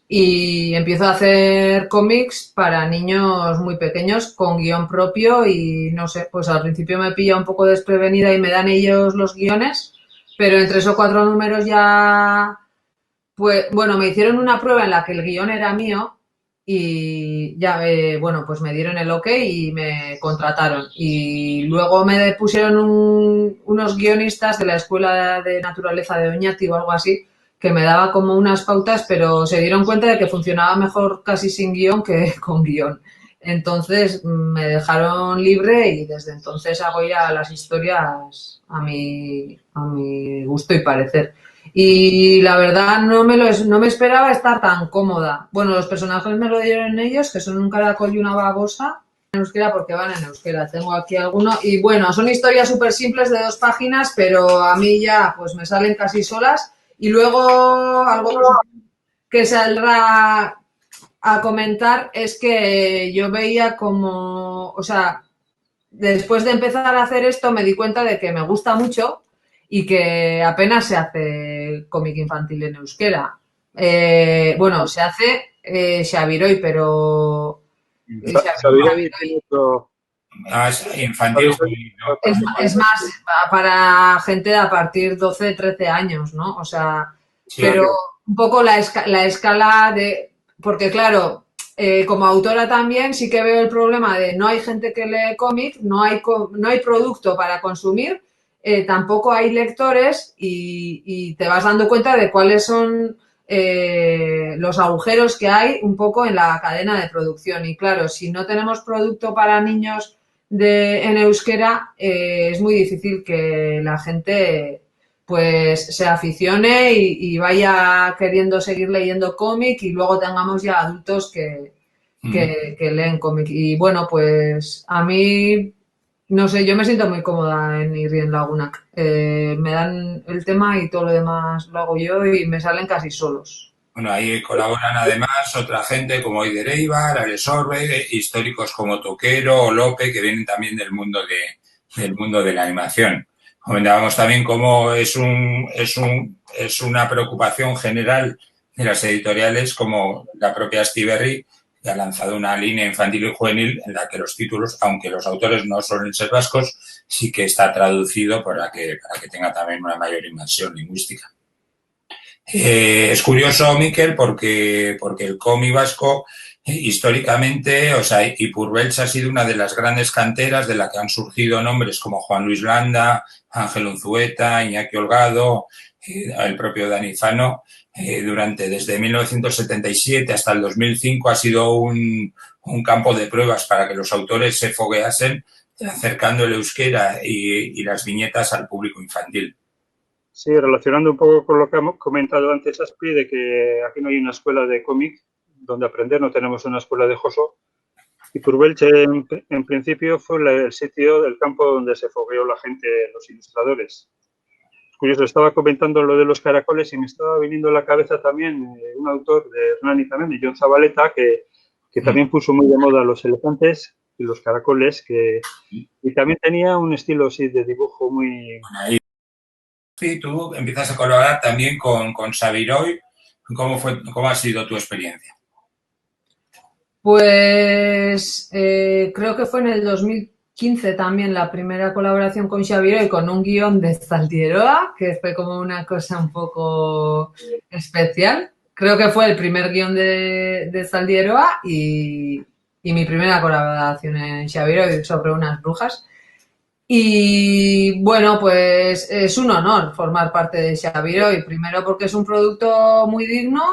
y empiezo a hacer cómics para niños muy pequeños con guión propio y no sé, pues al principio me pilla un poco desprevenida y me dan ellos los guiones, pero en 3 o 4 números ya, pues bueno, me hicieron una prueba en la que el guión era mío y ya, bueno, pues me dieron el ok y me contrataron. Y luego me pusieron unos guionistas de la Escuela de Naturaleza de Oñati o algo así, que me daba como unas pautas, pero se dieron cuenta de que funcionaba mejor casi sin guión que con guión. Entonces me dejaron libre y desde entonces hago ya las historias a mi gusto y parecer. Y la verdad no me esperaba estar tan cómoda. Bueno, los personajes me lo dieron ellos, que son un caracol y una babosa en euskera porque van en euskera. Tengo aquí alguno. Y bueno, son historias súper simples de 2 páginas, pero a mí ya pues me salen casi solas. Y luego algo que saldrá a comentar es que yo veía como, o sea, después de empezar a hacer esto me di cuenta de que me gusta mucho y que apenas se hace cómic infantil en euskera. Bueno, se hace Xaviroy, pero... Infantil. Es más para gente a partir de 12, 13 años, ¿no? O sea, sí, pero un poco la escala de... Porque claro, como autora también sí que veo el problema de no hay gente que lee cómic, no hay producto para consumir, tampoco hay lectores y te vas dando cuenta de cuáles son los agujeros que hay un poco en la cadena de producción. Y claro, si no tenemos producto para niños en euskera, es muy difícil que la gente pues se aficione y vaya queriendo seguir leyendo cómic y luego tengamos ya adultos que leen cómic. Y bueno, pues a mí, no sé, yo me siento muy cómoda en Irrien Lagunak. Me dan el tema y todo lo demás lo hago yo y me salen casi solos. Bueno, ahí colaboran además otra gente como Eider Eibar, Alex Orbe, históricos como Toquero o Lope, que vienen también del mundo de la animación. Comentábamos también cómo es una preocupación general de las editoriales, como la propia Astiberri, que ha lanzado una línea infantil y juvenil en la que los títulos, aunque los autores no suelen ser vascos, sí que está traducido para que tenga también una mayor inmersión lingüística. Es curioso, Miquel, porque el cómic vasco históricamente, o sea, Ipurbeltz ha sido una de las grandes canteras de la que han surgido nombres como Juan Luis Landa, Ángel Unzueta, Iñaki Holgado, el propio Dani Fano. Desde 1977 hasta el 2005 ha sido un campo de pruebas para que los autores se fogueasen acercando el euskera y las viñetas al público infantil. Sí, relacionando un poco con lo que hemos comentado antes, Aspi, de que aquí no hay una escuela de cómic donde aprender, no tenemos una escuela de Joso. Y Purvelche, en principio, fue el sitio del campo donde se fogueó la gente, los ilustradores. Curioso, estaba comentando lo de los caracoles y me estaba viniendo a la cabeza también un autor de Hernani también, de John Zabaleta, que también puso muy de moda los elefantes y los caracoles, y también tenía un estilo así de dibujo muy... Sí, tú empiezas a colaborar también con Sabiroy. ¿Cómo ha sido tu experiencia? Pues creo que fue en el 2015 también la primera colaboración con Xavier y con un guión de Zaldieroa, que fue como una cosa un poco especial. Creo que fue el primer guión de Zaldieroa y mi primera colaboración en Xavier sobre unas brujas. Y bueno, pues es un honor formar parte de Xavier, primero porque es un producto muy digno.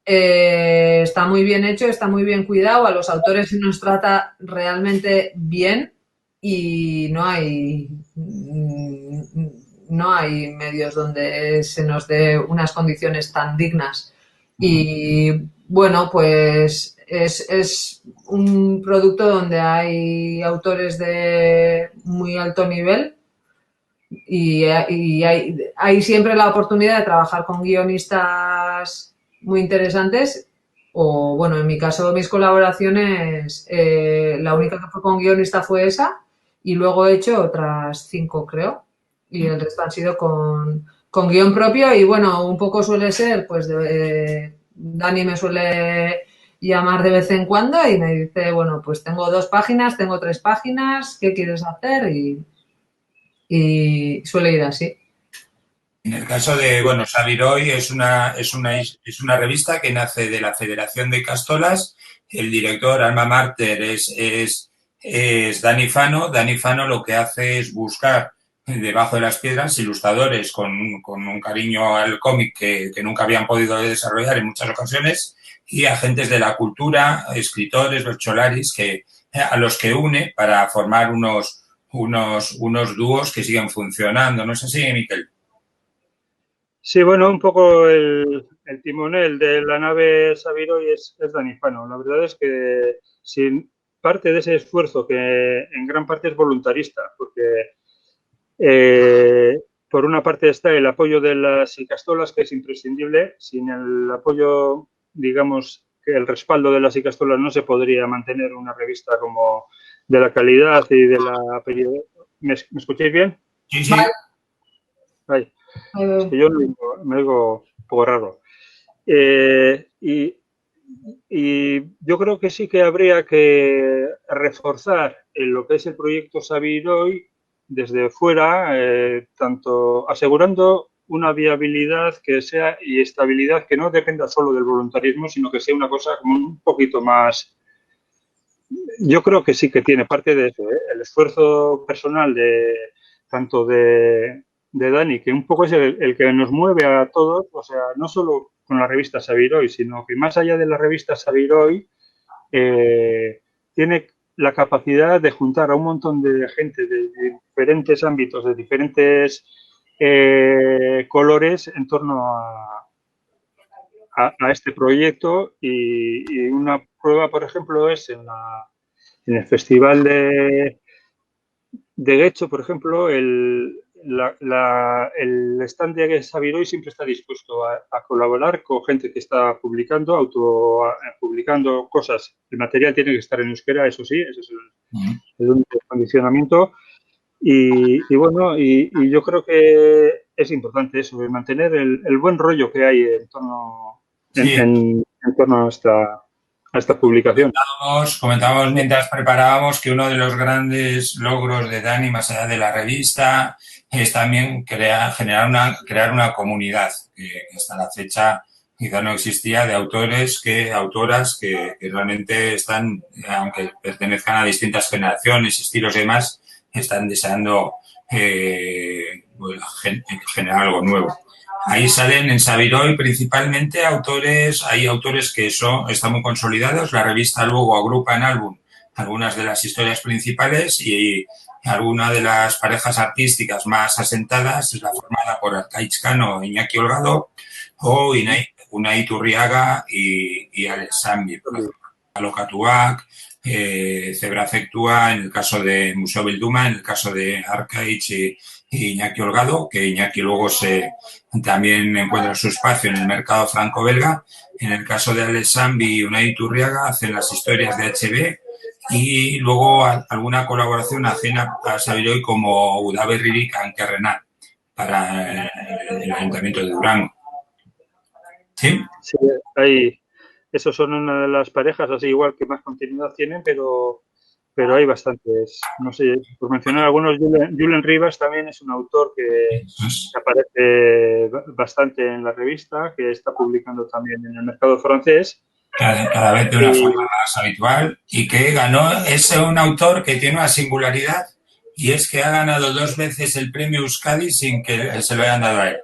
Está muy bien hecho, está muy bien cuidado, a los autores se nos trata realmente bien y no hay medios donde se nos dé unas condiciones tan dignas. Y bueno, pues es un producto donde hay autores de muy alto nivel y hay siempre la oportunidad de trabajar con guionistas muy interesantes o, bueno, en mi caso, mis colaboraciones, la única que fue con guionista fue esa y luego he hecho otras 5, creo, y el resto han sido con guión propio y, bueno, un poco suele ser, pues, Dani me suele llamar de vez en cuando y me dice, bueno, pues tengo 2 páginas, tengo 3 páginas, ¿qué quieres hacer? Y suele ir así. En el caso de, bueno, Sabiroy es una revista que nace de la Federación de Castolas. El director, alma mater, es Dani Fano. Dani Fano lo que hace es buscar debajo de las piedras ilustradores con un cariño al cómic que nunca habían podido desarrollar en muchas ocasiones y agentes de la cultura, escritores, bercholaris, a los que une para formar unos dúos que siguen funcionando. ¿No es así, Miquel? Sí, bueno, un poco el timonel de la nave Sabiroy es Dani Fano. La verdad es que sin parte de ese esfuerzo, que en gran parte es voluntarista, porque por una parte está el apoyo de las icastolas, que es imprescindible. Sin el apoyo, digamos, que el respaldo de las icastolas no se podría mantener una revista como de la calidad y de la periodicidad. ¿Me escucháis bien? Sí, sí. Ay. Es que yo me oigo un poco raro. Y yo creo que sí que habría que reforzar en lo que es el proyecto Sabiroy desde fuera, tanto asegurando una viabilidad que sea y estabilidad que no dependa solo del voluntarismo, sino que sea una cosa como un poquito más. Yo creo que sí que tiene parte de eso, el esfuerzo personal tanto de Dani, que un poco es el que nos mueve a todos, o sea, no solo con la revista Sabiroy, sino que más allá de la revista Sabiroy, tiene la capacidad de juntar a un montón de gente de diferentes ámbitos, de diferentes colores en torno a este proyecto y una prueba, por ejemplo, es en el Festival de Guecho, por ejemplo, el stand de Sabiroy siempre está dispuesto a colaborar con gente que está publicando cosas. El material tiene que estar en euskera, eso sí, ese es el único condicionamiento. Y bueno, y yo creo que es importante eso, de mantener el buen rollo que hay en torno a esta publicación. Comentábamos mientras preparábamos que uno de los grandes logros de Dani, más allá de la revista, es también crear una comunidad que hasta la fecha quizá no existía, de autoras que realmente están, aunque pertenezcan a distintas generaciones, estilos y demás, están deseando generar algo nuevo. Ahí salen en Sabiroy principalmente hay autores que están muy consolidados. La revista luego agrupa en álbum algunas de las historias principales y alguna de las parejas artísticas más asentadas es la formada por Arkaitz Cano, Iñaki Holgado o Unai Turriaga y Alex Zambi. Alokatuak, Zebra Afectua, en el caso de Museo Bilduma, en el caso de Arkaitz y Iñaki Holgado, que Iñaki luego también encuentra su espacio en el mercado franco-belga. En el caso de Alex Zambi y Unai Turriaga hacen las historias de HB y luego alguna colaboración ajena a Sabiroy como Udaberririk Ankerrena para el Ayuntamiento de Durango. ¿Sí? Sí, esos son una de las parejas, así igual que más continuidad tienen, pero hay bastantes. No sé, por mencionar algunos, Julen Rivas también es un autor que aparece bastante en la revista, que está publicando también en el mercado francés. Cada vez de una forma más habitual y que ganó, es un autor que tiene una singularidad y es que ha ganado 2 veces el premio Euskadi sin que se lo hayan dado a él.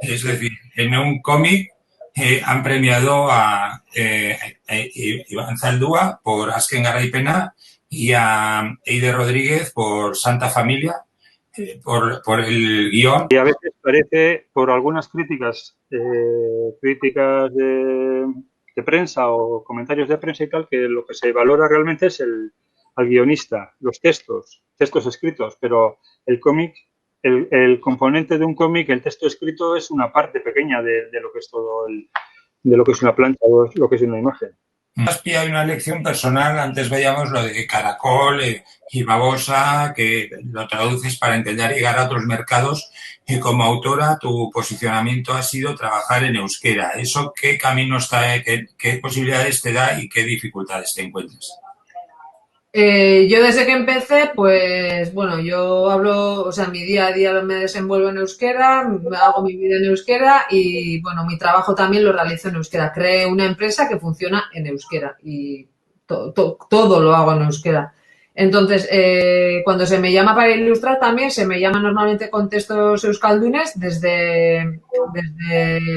Es decir, en un cómic han premiado a Iván Zaldúa por Azken Garaipena y a Eide Rodríguez por Santa Familia, por el guión. Y a veces parece, por algunas críticas de prensa o comentarios de prensa y tal, que lo que se valora realmente es al guionista, los textos escritos, pero el cómic, el componente de un cómic, el texto escrito es una parte pequeña de lo que es de lo que es una plancha o lo que es una imagen. Hay una lección personal, antes veíamos lo de Caracol y Babosa, que lo traduces para intentar llegar a otros mercados y como autora tu posicionamiento ha sido trabajar en euskera. ¿Eso qué camino está, qué posibilidades te da y qué dificultades te encuentras? Yo desde que empecé, pues bueno, yo hablo, o sea, mi día a día me desenvuelvo en euskera, hago mi vida en euskera y bueno, mi trabajo también lo realizo en euskera. Creé una empresa que funciona en euskera y todo lo hago en euskera. Entonces, cuando se me llama para ilustrar también, se me llama normalmente con textos euskaldunes desde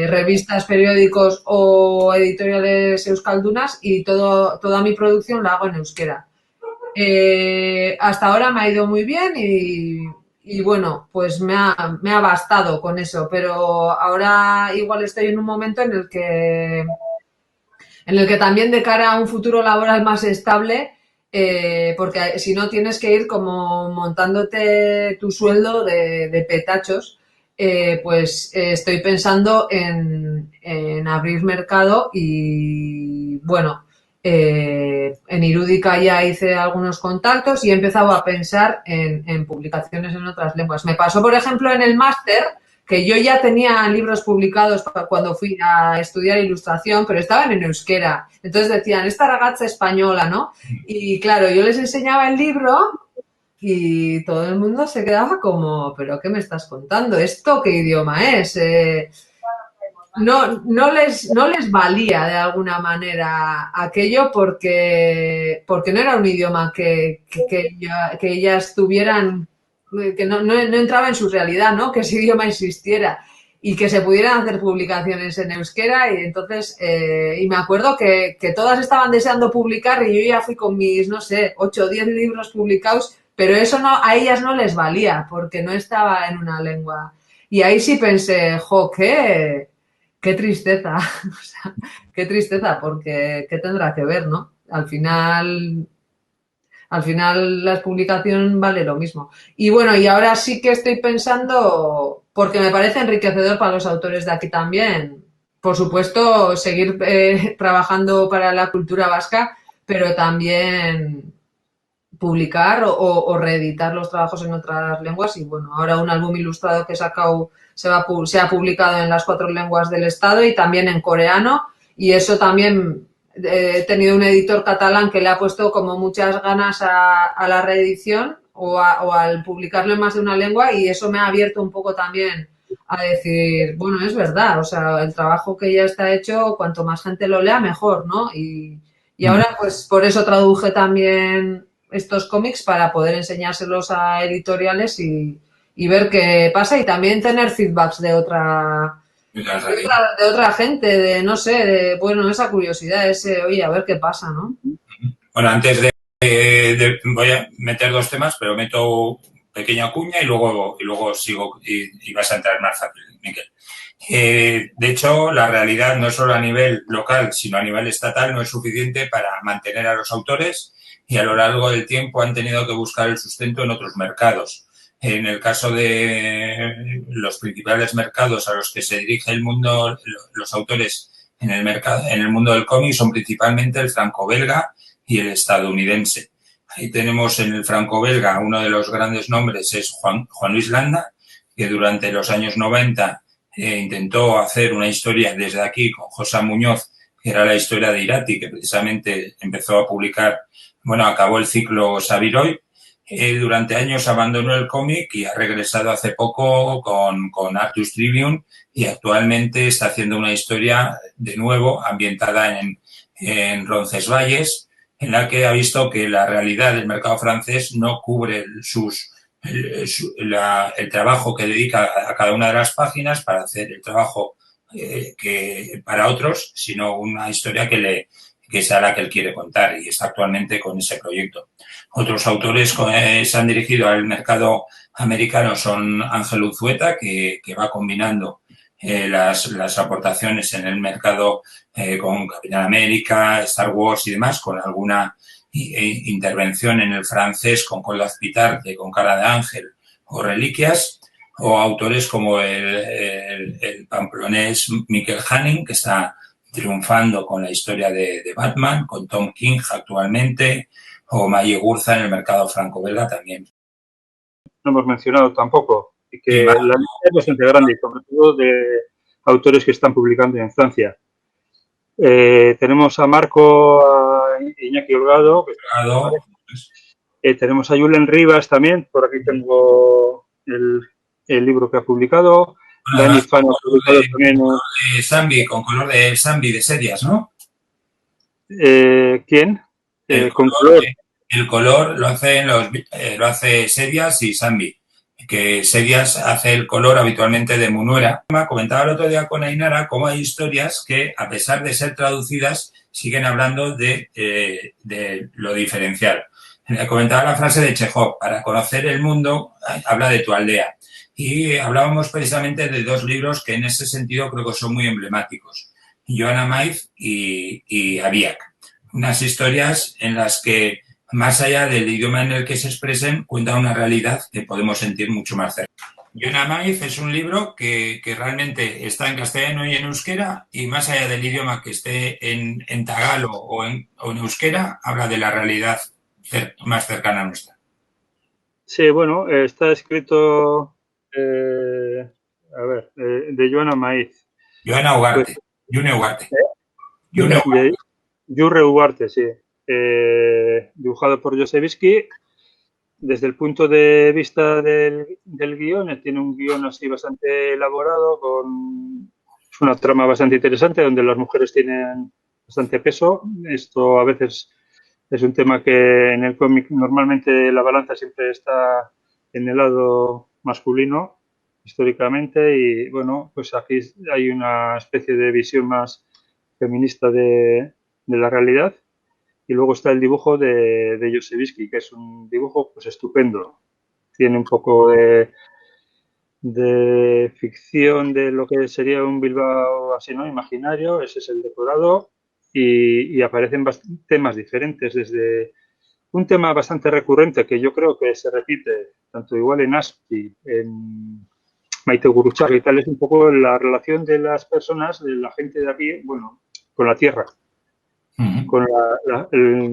revistas, periódicos o editoriales euskaldunas y toda mi producción la hago en euskera. Hasta ahora me ha ido muy bien y bueno, pues me ha bastado con eso, pero ahora igual estoy en un momento en el que también de cara a un futuro laboral más estable, porque si no tienes que ir como montándote tu sueldo de petachos, pues estoy pensando en abrir mercado y bueno, en Irúdica ya hice algunos contactos y he empezado a pensar en publicaciones en otras lenguas. Me pasó, por ejemplo, en el máster que yo ya tenía libros publicados cuando fui a estudiar ilustración, pero estaban en euskera. Entonces decían, esta ragazza española, ¿no? Y claro, yo les enseñaba el libro y todo el mundo se quedaba como, ¿pero qué me estás contando? ¿Esto qué idioma es? No les valía de alguna manera aquello porque no era un idioma que ellas tuvieran, que no entraba en su realidad, ¿no? Que ese idioma existiera y que se pudieran hacer publicaciones en euskera y entonces, y me acuerdo que todas estaban deseando publicar y yo ya fui con mis, no sé, 8 o 10 libros publicados, pero eso a ellas no les valía porque no estaba en una lengua. Y ahí sí pensé, jo, qué tristeza, o sea, qué tristeza, porque ¿qué tendrá que ver, no? Al final la publicación vale lo mismo. Y bueno, y ahora sí que estoy pensando, porque me parece enriquecedor para los autores de aquí también, por supuesto, seguir trabajando para la cultura vasca, pero también publicar o reeditar los trabajos en otras lenguas y bueno, ahora un álbum ilustrado que he sacado se ha publicado en las 4 lenguas del estado y también en coreano y eso también he tenido un editor catalán que le ha puesto como muchas ganas a la reedición o al publicarlo en más de una lengua y eso me ha abierto un poco también a decir, bueno, es verdad, o sea, el trabajo que ya está hecho, cuanto más gente lo lea, mejor, ¿no? Y ahora, pues, por eso traduje también estos cómics para poder enseñárselos a editoriales y ver qué pasa y también tener feedbacks de otra gente, de no sé, bueno, esa curiosidad, oye, a ver qué pasa, ¿no? Bueno, antes de Voy a meter dos temas, pero meto pequeña cuña y luego sigo y vas a entrar más fácil, Miquel. De hecho, la realidad no solo a nivel local, sino a nivel estatal no es suficiente para mantener a los autores y a lo largo del tiempo han tenido que buscar el sustento en otros mercados. En el caso de los principales mercados a los que se dirige el mundo, los autores en el mundo del cómic son principalmente el franco-belga y el estadounidense. Ahí tenemos en el franco-belga uno de los grandes nombres es Juan Luis Landa, que durante los años 90 intentó hacer una historia desde aquí con José Muñoz, que era la historia de Irati, que precisamente empezó a publicar, acabó el ciclo Saviroy. Durante años abandonó el cómic y ha regresado hace poco con Artus Tribune y actualmente está haciendo una historia de nuevo ambientada en Roncesvalles, en la que ha visto que la realidad del mercado francés no cubre el trabajo que dedica a cada una de las páginas para hacer el trabajo que para otros, sino una historia que sea la que él quiere contar y está actualmente con ese proyecto. Otros autores se han dirigido al mercado americano son Ángel Unzueta, que va combinando las aportaciones en el mercado con Capitán América, Star Wars y demás, con alguna intervención en el francés con Colas Pitarte, con Cara de Ángel o Reliquias, o autores como el pamplonés Michael Hanning, que está triunfando con la historia de Batman, con Tom King actualmente, o Maye Gurza en el mercado franco-belga también. No hemos mencionado tampoco, y que la lista es bastante grande, sobre todo de autores que están publicando en Francia. Tenemos a Marco, a Iñaki Holgado, tenemos a Julen Rivas también, por aquí tengo el libro que ha publicado. Dani Fan ha publicado también. Sambi, con color de Sambi de Serias, ¿no? ¿Quién? Con color. El color lo hace Serias y Sambi, que Serias hace el color habitualmente de Munuera. Comentaba el otro día con Ainara cómo hay historias que, a pesar de ser traducidas, siguen hablando de lo diferencial. Comentaba la frase de Chekhov, para conocer el mundo, habla de tu aldea. Y hablábamos precisamente de dos libros que en ese sentido creo que son muy emblemáticos, Joanna Maiz y Abiak. Unas historias en las que, más allá del idioma en el que se expresen, cuentan una realidad que podemos sentir mucho más cerca. Joanna Maiz es un libro que realmente está en castellano y en euskera, y más allá del idioma que esté en tagalo o en euskera, habla de la realidad más cercana a nuestra. Sí, bueno, está escrito, de Joanna Maiz. Joanna Ugarte. June Ugarte. Jurre Ugarte, sí. Dibujado por Josebisky. Desde el punto de vista del guión, tiene un guión así bastante elaborado, con una trama bastante interesante, donde las mujeres tienen bastante peso. Esto a veces es un tema que en el cómic normalmente la balanza siempre está en el lado masculino, históricamente, y bueno, pues aquí hay una especie de visión más feminista de la realidad. Y luego está el dibujo de Josebisky, que es un dibujo pues estupendo. Tiene un poco de ficción de lo que sería un Bilbao así, ¿no? Imaginario. Ese es el decorado. Y aparecen temas diferentes, desde un tema bastante recurrente que yo creo que se repite tanto igual en Aspi, en Maite Gurruchaga y tal, es un poco la relación de las personas, de la gente de aquí, bueno, con la tierra. Con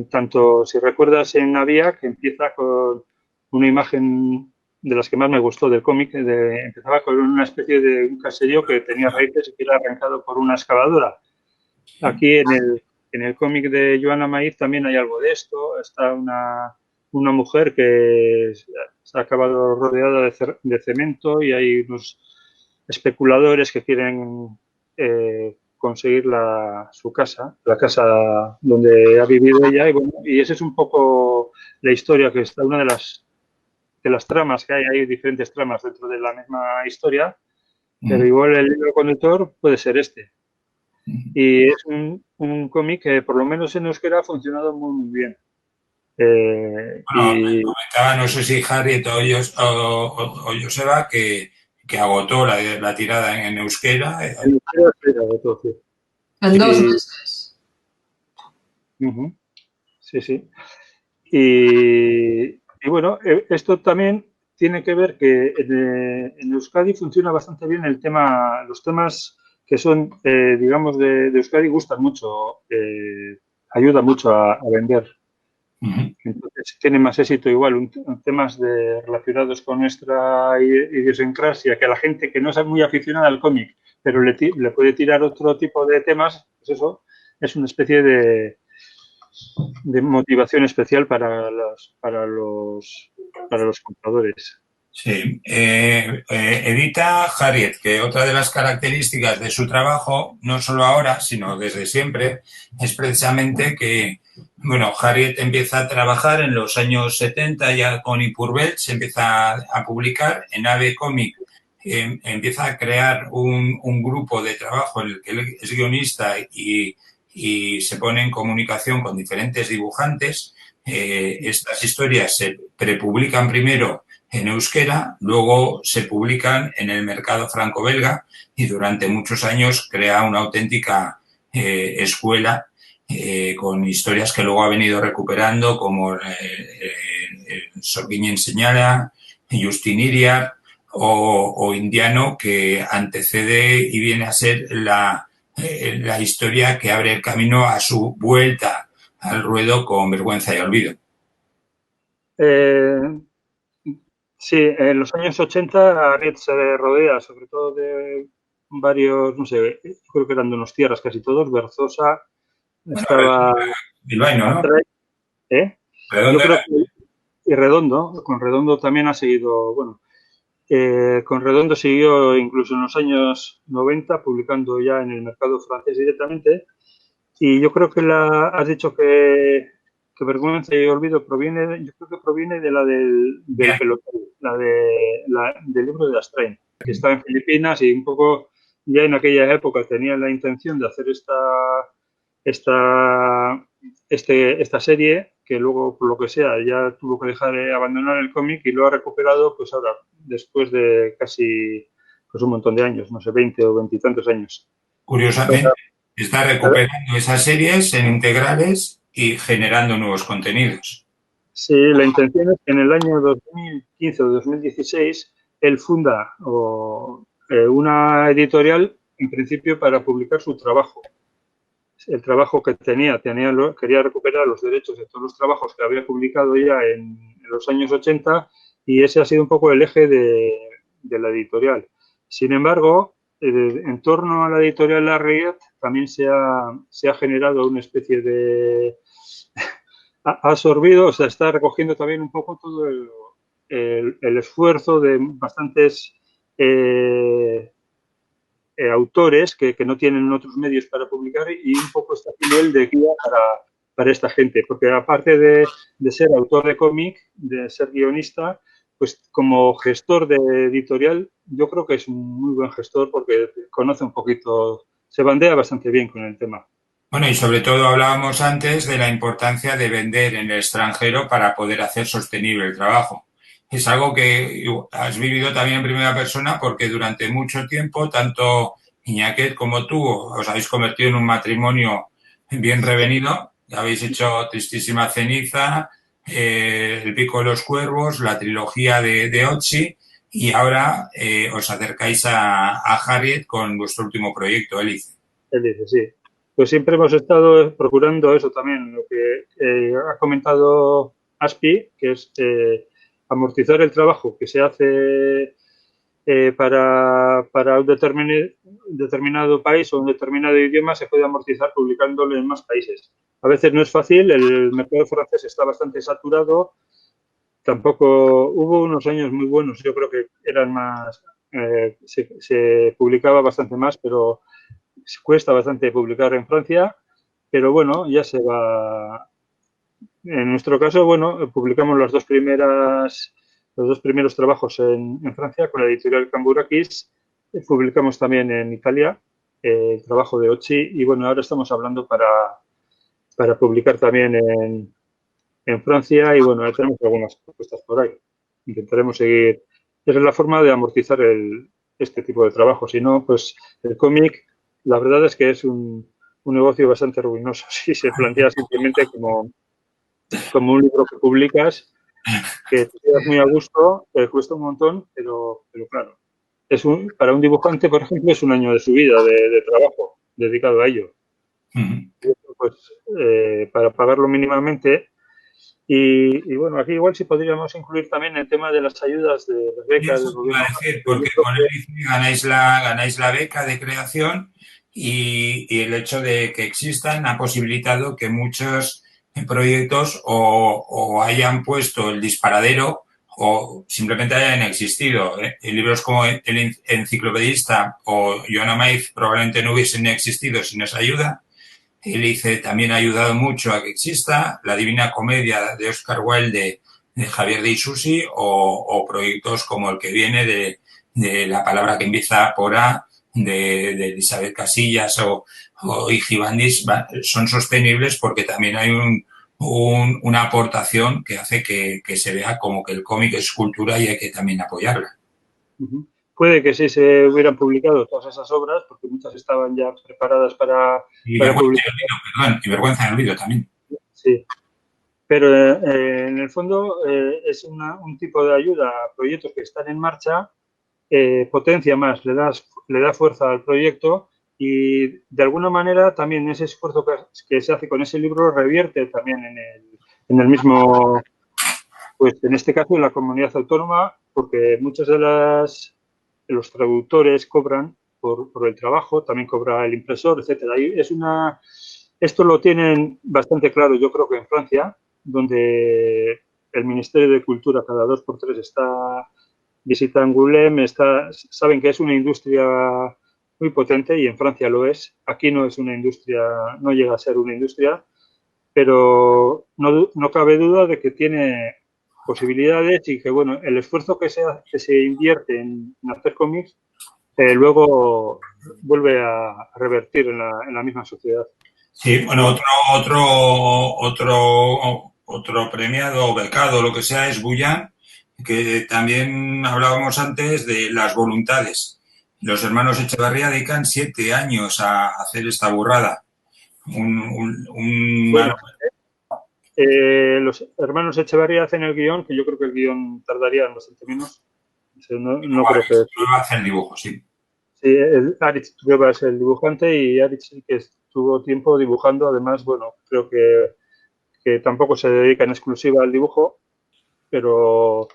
tanto, si recuerdas, en Avia, que empieza con una imagen de las que más me gustó del cómic, empezaba con una especie de un caserío que tenía raíces y que era arrancado por una excavadora. Aquí en el cómic de Joanna Maiz también hay algo de esto. Está una mujer que se ha acabado rodeada de cemento y hay unos especuladores que quieren conseguir su casa, la casa donde ha vivido ella, y esa es un poco la historia, que está una de las tramas que hay diferentes tramas dentro de la misma historia, pero igual el libro conductor puede ser este. Y es un cómic que por lo menos en euskera ha funcionado muy, muy bien. Bueno, me Y comentaba, no sé si Harriet o Joseba, que agotó la tirada en euskera. en euskera, espera, de todo, sí. En 2 meses. Ujú, sí, sí. Y bueno, esto también tiene que ver que en Euskadi funciona bastante bien el tema, los temas que son, digamos, de Euskadi gustan mucho, ayuda mucho a vender. Ujú. Entonces tiene más éxito igual temas relacionados con nuestra idiosincrasia, que a la gente que no es muy aficionada al cómic, pero le puede tirar otro tipo de temas, pues eso es una especie de motivación especial para los compradores. Sí. Edita Harriet, que otra de las características de su trabajo, no solo ahora, sino desde siempre, es precisamente que, bueno, Harriet empieza a trabajar en los años 70 ya con Ipurbel, se empieza a publicar en Ave Comic, empieza a crear un grupo de trabajo en el que él es guionista y se pone en comunicación con diferentes dibujantes. Estas historias se prepublican primero en euskera, luego se publican en el mercado franco-belga y durante muchos años crea una auténtica escuela con historias que luego ha venido recuperando como Sorguiñen señala, Justin Iriar o Indiano, que antecede y viene a ser la historia que abre el camino a su vuelta al ruedo con Vergüenza y Olvido. Eh, sí, en los años 80 Ariet se rodea sobre todo de varios, no sé, creo que eran de unos tierras casi todos, Berzosa, Bueno, estaba bilbaíno, ¿no? Astray, ¿eh? Yo Redondo creo era. que y Redondo, con Redondo también ha seguido, bueno, con Redondo siguió incluso en los años 90 publicando ya en el mercado francés directamente. Y yo creo que has dicho que Vergüenza y Olvido yo creo que proviene de la del Bien. pelotón, del libro de Astray, que estaba en Filipinas y un poco ya en aquella época tenía la intención de hacer esta, esta serie, que luego, por lo que sea, ya tuvo que dejar de abandonar el cómic y lo ha recuperado, pues ahora, después de casi pues un montón de años, no sé, 20 o 20 y tantos años. Curiosamente, está recuperando esas series en integrales y generando nuevos contenidos. Sí, la intención es que en el año 2015 o 2016 él funda una editorial, en principio, para publicar su trabajo. El trabajo que quería recuperar los derechos de todos los trabajos que había publicado ya en los años 80 y ese ha sido un poco el eje de la editorial. Sin embargo, en torno a la editorial Larriot también se ha generado una especie de ha absorbido, o sea, está recogiendo también un poco todo el esfuerzo de bastantes eh, autores que no tienen otros medios para publicar y un poco está haciendo el de guía para esta gente, porque aparte de ser autor de cómic, de ser guionista, pues como gestor de editorial, yo creo que es un muy buen gestor porque conoce un poquito, se bandea bastante bien con el tema. Bueno, y sobre todo hablábamos antes de la importancia de vender en el extranjero para poder hacer sostenible el trabajo. Es algo que has vivido también en primera persona porque durante mucho tiempo, tanto Iñaquet como tú os habéis convertido en un matrimonio bien revenido. Habéis hecho Tristísima Ceniza, El Pico de los Cuervos, la trilogía de Otzi y ahora os acercáis a Harriet con vuestro último proyecto, Hélice. Él dice, sí. Pues siempre hemos estado procurando eso también, lo que ha comentado Aspi, que es amortizar el trabajo que se hace para un determinado país o un determinado idioma, se puede amortizar publicándolo en más países. A veces no es fácil, el mercado francés está bastante saturado, tampoco hubo unos años muy buenos, yo creo que eran más, se publicaba bastante más, pero cuesta bastante publicar en Francia, pero bueno, ya se va. En nuestro caso, bueno, publicamos los dos primeros trabajos en Francia con la editorial Camburakis, publicamos también en Italia el trabajo de Ochi y bueno, ahora estamos hablando para publicar también en Francia y bueno, ya tenemos algunas propuestas por ahí. Intentaremos seguir. Esa es la forma de amortizar este tipo de trabajo. Si no, pues el cómic, la verdad es que es un negocio bastante ruinoso si se plantea simplemente como un libro que publicas, que te quedas muy a gusto, cuesta un montón, pero claro, para un dibujante, por ejemplo, es un año de su vida de trabajo dedicado a ello. Y eso, pues, para pagarlo mínimamente. Y bueno, aquí igual sí podríamos incluir también el tema de las ayudas, de las becas del Eso te iba gobierno. a decir, porque con el ICI ganáis la beca de creación y el hecho de que existan ha posibilitado que muchos proyectos o hayan puesto el disparadero o simplemente hayan existido. Libros como El Enciclopedista o Joan Amaiz probablemente no hubiesen existido sin esa ayuda. El ICE también ha ayudado mucho a que exista. La Divina Comedia de Oscar Wilde, de Javier de Isusi, o proyectos como el que viene de La palabra que empieza por A, de Elizabeth Casillas o Igibandis, son sostenibles porque también hay una aportación que hace que se vea como que el cómic es cultura y hay que también apoyarla. Uh-huh. Puede que sí se hubieran publicado todas esas obras, porque muchas estaban ya preparadas para publicar. Y Vergüenza en el olvido también. Sí, pero en el fondo es un tipo de ayuda a proyectos que están en marcha, potencia más, le da fuerza al proyecto y de alguna manera también ese esfuerzo que se hace con ese libro revierte también en el mismo, pues en este caso en la comunidad autónoma, porque muchos de los traductores cobran por el trabajo, también cobra el impresor, etcétera. Esto lo tienen bastante claro, yo creo que en Francia, donde el Ministerio de Cultura cada 2 por 3 visita Angoulême, saben que es una industria muy potente y en Francia lo es. Aquí no es una industria, no llega a ser una industria, pero no cabe duda de que tiene posibilidades y que, bueno, el esfuerzo que se invierte en hacer cómics luego vuelve a revertir en la misma sociedad. Sí, bueno, otro premiado, becado, lo que sea, es Bullán, que también hablábamos antes de las voluntades. Los hermanos Echevarría dedican 7 años a hacer esta burrada. Bueno, los hermanos Echevarría hacen el guión, que yo creo que el guión tardaría bastante menos. No creo que... Va a hacer el dibujo, sí. Sí, Aritz Trueba es el dibujante y Aritz sí que estuvo tiempo dibujando. Además, bueno, creo que tampoco se dedica en exclusiva al dibujo, pero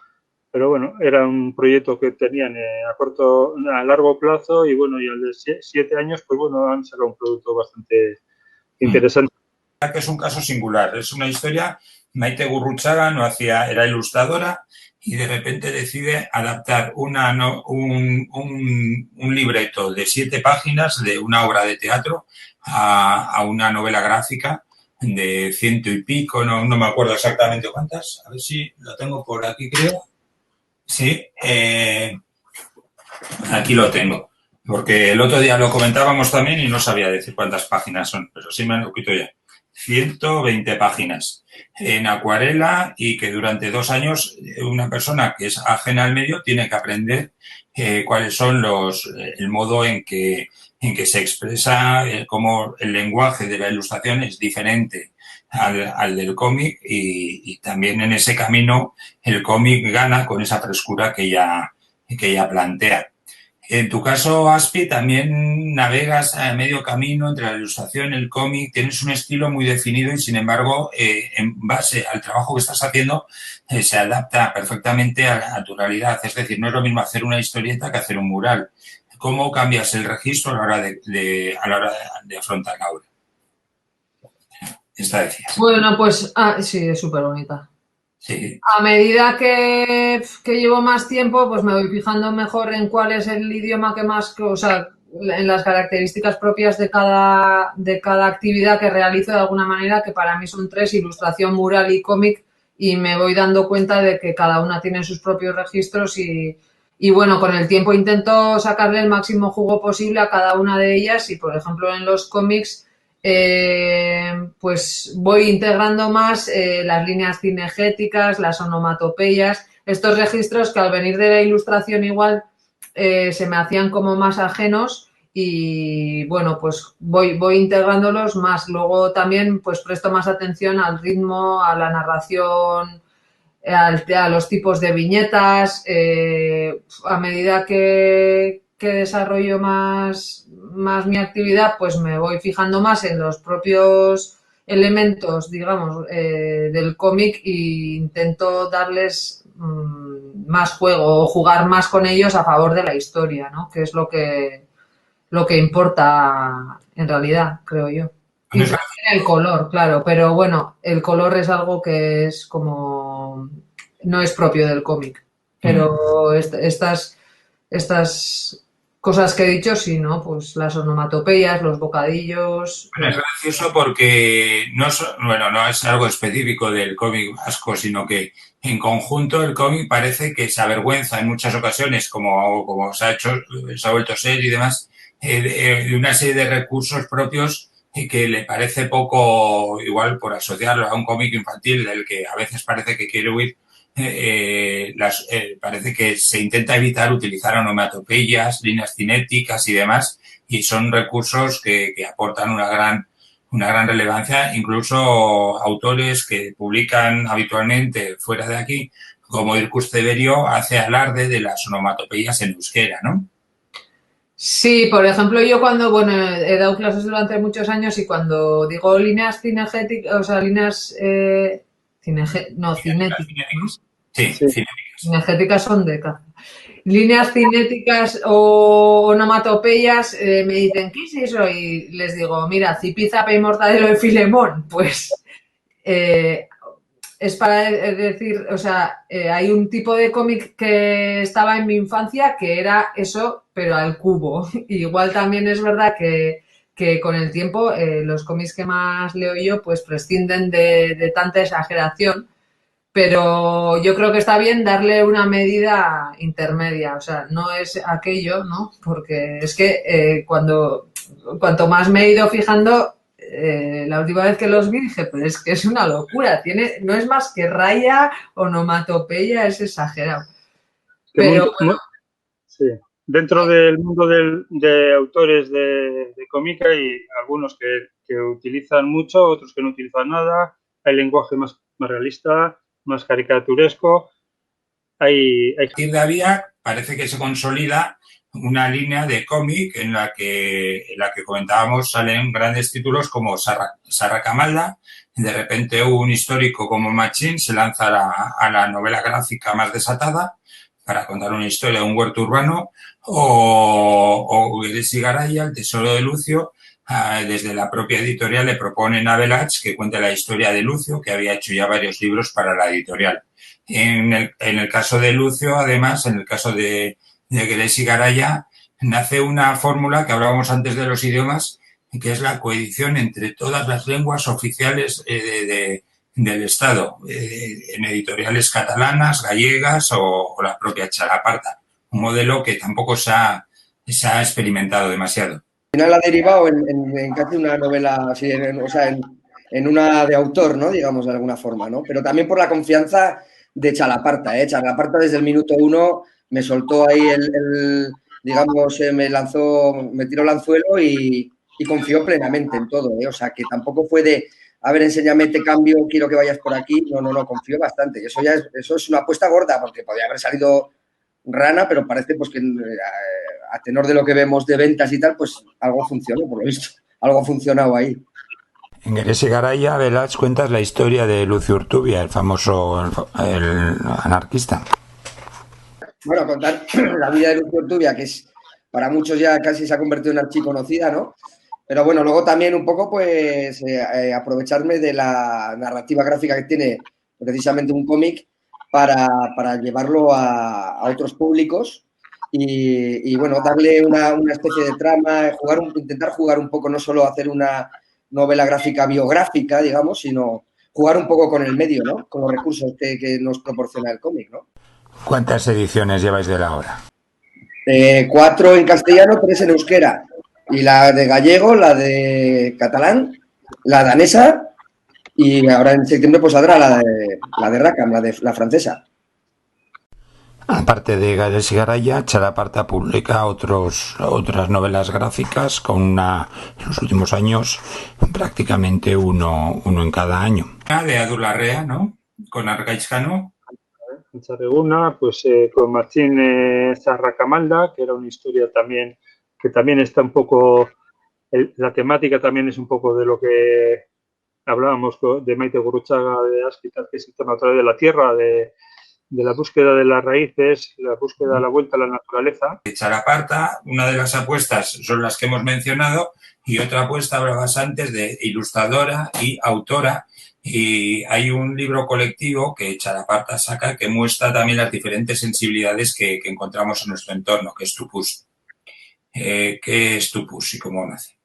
bueno, era un proyecto que tenían a largo plazo y bueno, y al de 7 años, pues bueno, han sacado un producto bastante interesante. Que es un caso singular, es una historia. Maite Gurruchaga era ilustradora y de repente decide adaptar un libreto de 7 páginas de una obra de teatro a una novela gráfica de 100 y pico, no me acuerdo exactamente cuántas, a ver si lo tengo por aquí, creo. Sí, aquí lo tengo, porque el otro día lo comentábamos también y no sabía decir cuántas páginas son, pero sí me lo quito ya. 120 páginas en acuarela y que durante 2 años una persona que es ajena al medio tiene que aprender cuáles son el modo en que se expresa, cómo el lenguaje de la ilustración es diferente al del cómic y también en ese camino el cómic gana con esa frescura que ella plantea. En tu caso, Aspi, también navegas a medio camino entre la ilustración y el cómic, tienes un estilo muy definido y, sin embargo, en base al trabajo que estás haciendo, se adapta perfectamente a tu realidad. Es decir, no es lo mismo hacer una historieta que hacer un mural. ¿Cómo cambias el registro a la hora de afrontar la obra? Esta decías. Bueno, pues sí, es súper bonita. Sí. A medida que llevo más tiempo, pues me voy fijando mejor en cuál es el idioma que más, o sea, en las características propias de cada actividad que realizo de alguna manera, que para mí son 3, ilustración, mural y cómic, y me voy dando cuenta de que cada una tiene sus propios registros y bueno, con el tiempo intento sacarle el máximo jugo posible a cada una de ellas y, por ejemplo, en los cómics pues voy integrando más las líneas cinegéticas, las onomatopeyas, estos registros que al venir de la ilustración igual se me hacían como más ajenos y bueno, pues voy integrándolos más. Luego también pues presto más atención al ritmo, a la narración, a los tipos de viñetas. A medida que desarrollo más mi actividad, pues me voy fijando más en los propios elementos, digamos, del cómic e intento darles más juego o jugar más con ellos a favor de la historia, ¿no? Que es lo que importa en realidad, creo yo. Y también el color, claro, pero bueno, el color es algo que es como no es propio del cómic, pero estas cosas que he dicho, sí, ¿no? Pues las onomatopeyas, los bocadillos. Bueno, es gracioso porque no es algo específico del cómic vasco, sino que en conjunto el cómic parece que se avergüenza en muchas ocasiones, como se ha vuelto a ser y demás, de una serie de recursos propios y que le parece poco, igual por asociarlo a un cómic infantil del que a veces parece que quiere huir, parece que se intenta evitar utilizar onomatopeyas, líneas cinéticas y demás, y son recursos que aportan una gran relevancia. Incluso autores que publican habitualmente fuera de aquí, como Irkus Severio, hace alarde de las onomatopeyas en euskera, ¿no? Sí, por ejemplo, yo cuando, bueno, he dado clases durante muchos años y cuando digo líneas cinegéticas, o sea, líneas cinéticas. Sí, cinéticas. Cinegéticas son de caza. Líneas cinéticas o onomatopeyas me dicen, ¿qué es eso? Y les digo, mira, Zipizape y Mortadelo de Filemón. Pues es para decir, o sea, hay un tipo de cómic que estaba en mi infancia que era eso, pero al cubo. Igual también es verdad que con el tiempo los cómics que más leo yo pues prescinden de tanta exageración, pero yo creo que está bien darle una medida intermedia, o sea, no es aquello, ¿no? Porque es que cuanto más me he ido fijando, la última vez que los vi dije, pero es que es una locura, no es más que raya, onomatopeya, es exagerado. Pero bueno. Sí. Dentro del mundo de autores de cómica hay algunos que utilizan mucho, otros que no utilizan nada, hay lenguaje más realista, más caricaturesco. Todavía parece que se consolida una línea de cómic en la que comentábamos salen grandes títulos como Sarra Camalda. De repente un histórico como Machín se lanza a la novela gráfica más desatada para contar una historia de un huerto urbano, o Geresi Garaya, El tesoro de Lucio. Desde la propia editorial le proponen a Velach que cuente la historia de Lucio, que había hecho ya varios libros para la editorial. En el caso de Lucio, además, en el caso de Geresi Garaya, nace una fórmula que hablábamos antes de los idiomas, que es la coedición entre todas las lenguas oficiales del Estado, en editoriales catalanas, gallegas o la propia Chalaparta. Un modelo que tampoco se ha experimentado demasiado. Al final ha derivado en casi una novela, así, en una de autor, ¿no? Digamos, de alguna forma, ¿no? Pero también por la confianza de Chalaparta, ¿eh? Chalaparta desde el minuto 1 me soltó ahí digamos, me tiró el anzuelo y confió plenamente en todo, ¿eh? O sea, que tampoco fue de, a ver, enséñame, te cambio, quiero que vayas por aquí. No, confió bastante. Y eso es una apuesta gorda, porque podría haber salido rana, pero parece pues que a tenor de lo que vemos de ventas y tal, pues algo funcionó, por lo visto. Algo ha funcionado ahí. En Geresi Garaya, Velach cuentas la historia de Lucio Urtubia, el famoso el anarquista. Bueno, contar la vida de Lucio Urtubia, que es para muchos ya casi se ha convertido en archiconocida, ¿no? Pero bueno, luego también un poco pues aprovecharme de la narrativa gráfica que tiene precisamente un cómic para llevarlo a otros públicos y bueno, darle una especie de trama, intentar jugar un poco, no solo hacer una novela gráfica biográfica, digamos, sino jugar un poco con el medio, ¿no? Con los recursos que nos proporciona el cómic, ¿no? ¿Cuántas ediciones lleváis de la obra? 4 en castellano, 3 en euskera. Y la de gallego, la de catalán, la danesa y ahora en septiembre pues saldrá la de Rackham, la francesa. Aparte de Gares y Garaya, Chalaparta publica otras novelas gráficas en los últimos años prácticamente uno en cada año. De Adularrea, ¿no? Con Argaizcano. En Sarreguna, pues con Martín Zarracamalda, que era una historia también que también está un poco, la temática también es un poco de lo que hablábamos de Maite Gurruchaga, de Asquitar, que es el tema otra vez de la tierra, de la búsqueda de las raíces, la búsqueda de la vuelta a la naturaleza. Chalaparta, una de las apuestas son las que hemos mencionado y otra apuesta hablabas antes de ilustradora y autora. Y hay un libro colectivo que Chalaparta saca que muestra también las diferentes sensibilidades que encontramos en nuestro entorno, que es Tupust. ¿Qué es Tupust y cómo nace?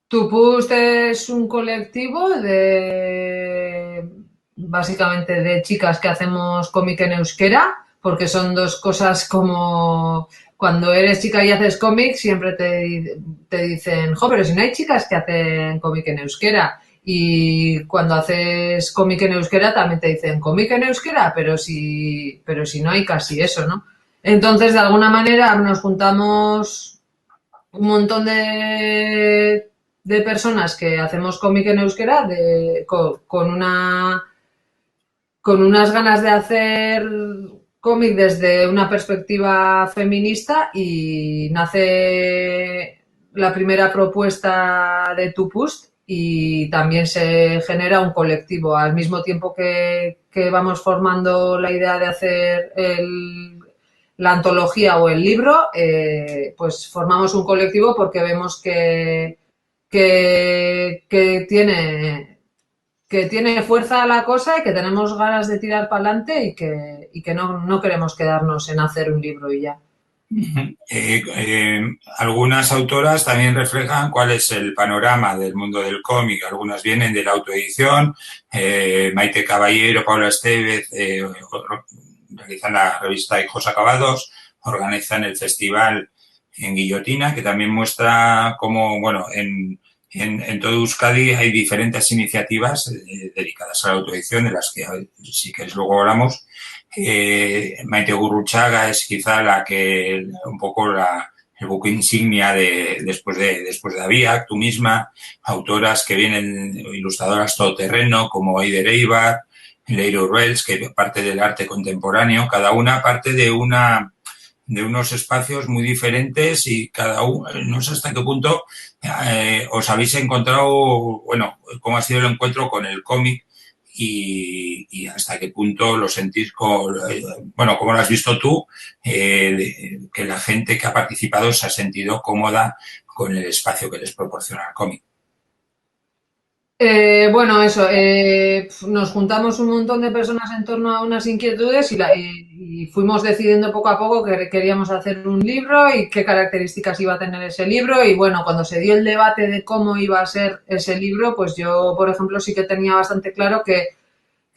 Tupust es un colectivo básicamente de chicas que hacemos cómic en euskera, porque son dos cosas como cuando eres chica y haces cómic siempre te dicen, jo, pero si no hay chicas que hacen cómic en euskera. Y cuando haces cómic en euskera también te dicen cómic en euskera, pero si no hay casi eso, ¿no? Entonces, de alguna manera nos juntamos un montón de personas que hacemos cómic en euskera con unas ganas de hacer cómic desde una perspectiva feminista y nace la primera propuesta de Tupust y también se genera un colectivo. Al mismo tiempo que vamos formando la idea de hacer la antología o el libro, pues formamos un colectivo porque vemos que tiene fuerza la cosa y que tenemos ganas de tirar para adelante y que no queremos quedarnos en hacer un libro y ya. Algunas autoras también reflejan cuál es el panorama del mundo del cómic. Algunas vienen de la autoedición. Maite Caballero, Paula Estevez realizan la revista Hijos Acabados, organizan el festival en Guillotina, que también muestra cómo, bueno, en todo Euskadi hay diferentes iniciativas dedicadas a la autoedición, de las que sí que luego hablamos. Maite Gurruchaga es quizá la que un poco el buque insignia después de Aviak, tú misma, autoras que vienen, ilustradoras todoterreno como Eider Eibar, Leire Urbels, que parte del arte contemporáneo, cada una parte de unos espacios muy diferentes y cada uno, no sé hasta qué punto os habéis encontrado, bueno, cómo ha sido el encuentro con el cómic y hasta qué punto lo sentís, bueno, cómo lo has visto tú, que la gente que ha participado se ha sentido cómoda con el espacio que les proporciona el cómic. Bueno, eso, nos juntamos un montón de personas en torno a unas inquietudes y fuimos decidiendo poco a poco que queríamos hacer un libro y qué características iba a tener ese libro. Y bueno, cuando se dio el debate de cómo iba a ser ese libro, pues yo, por ejemplo, sí que tenía bastante claro que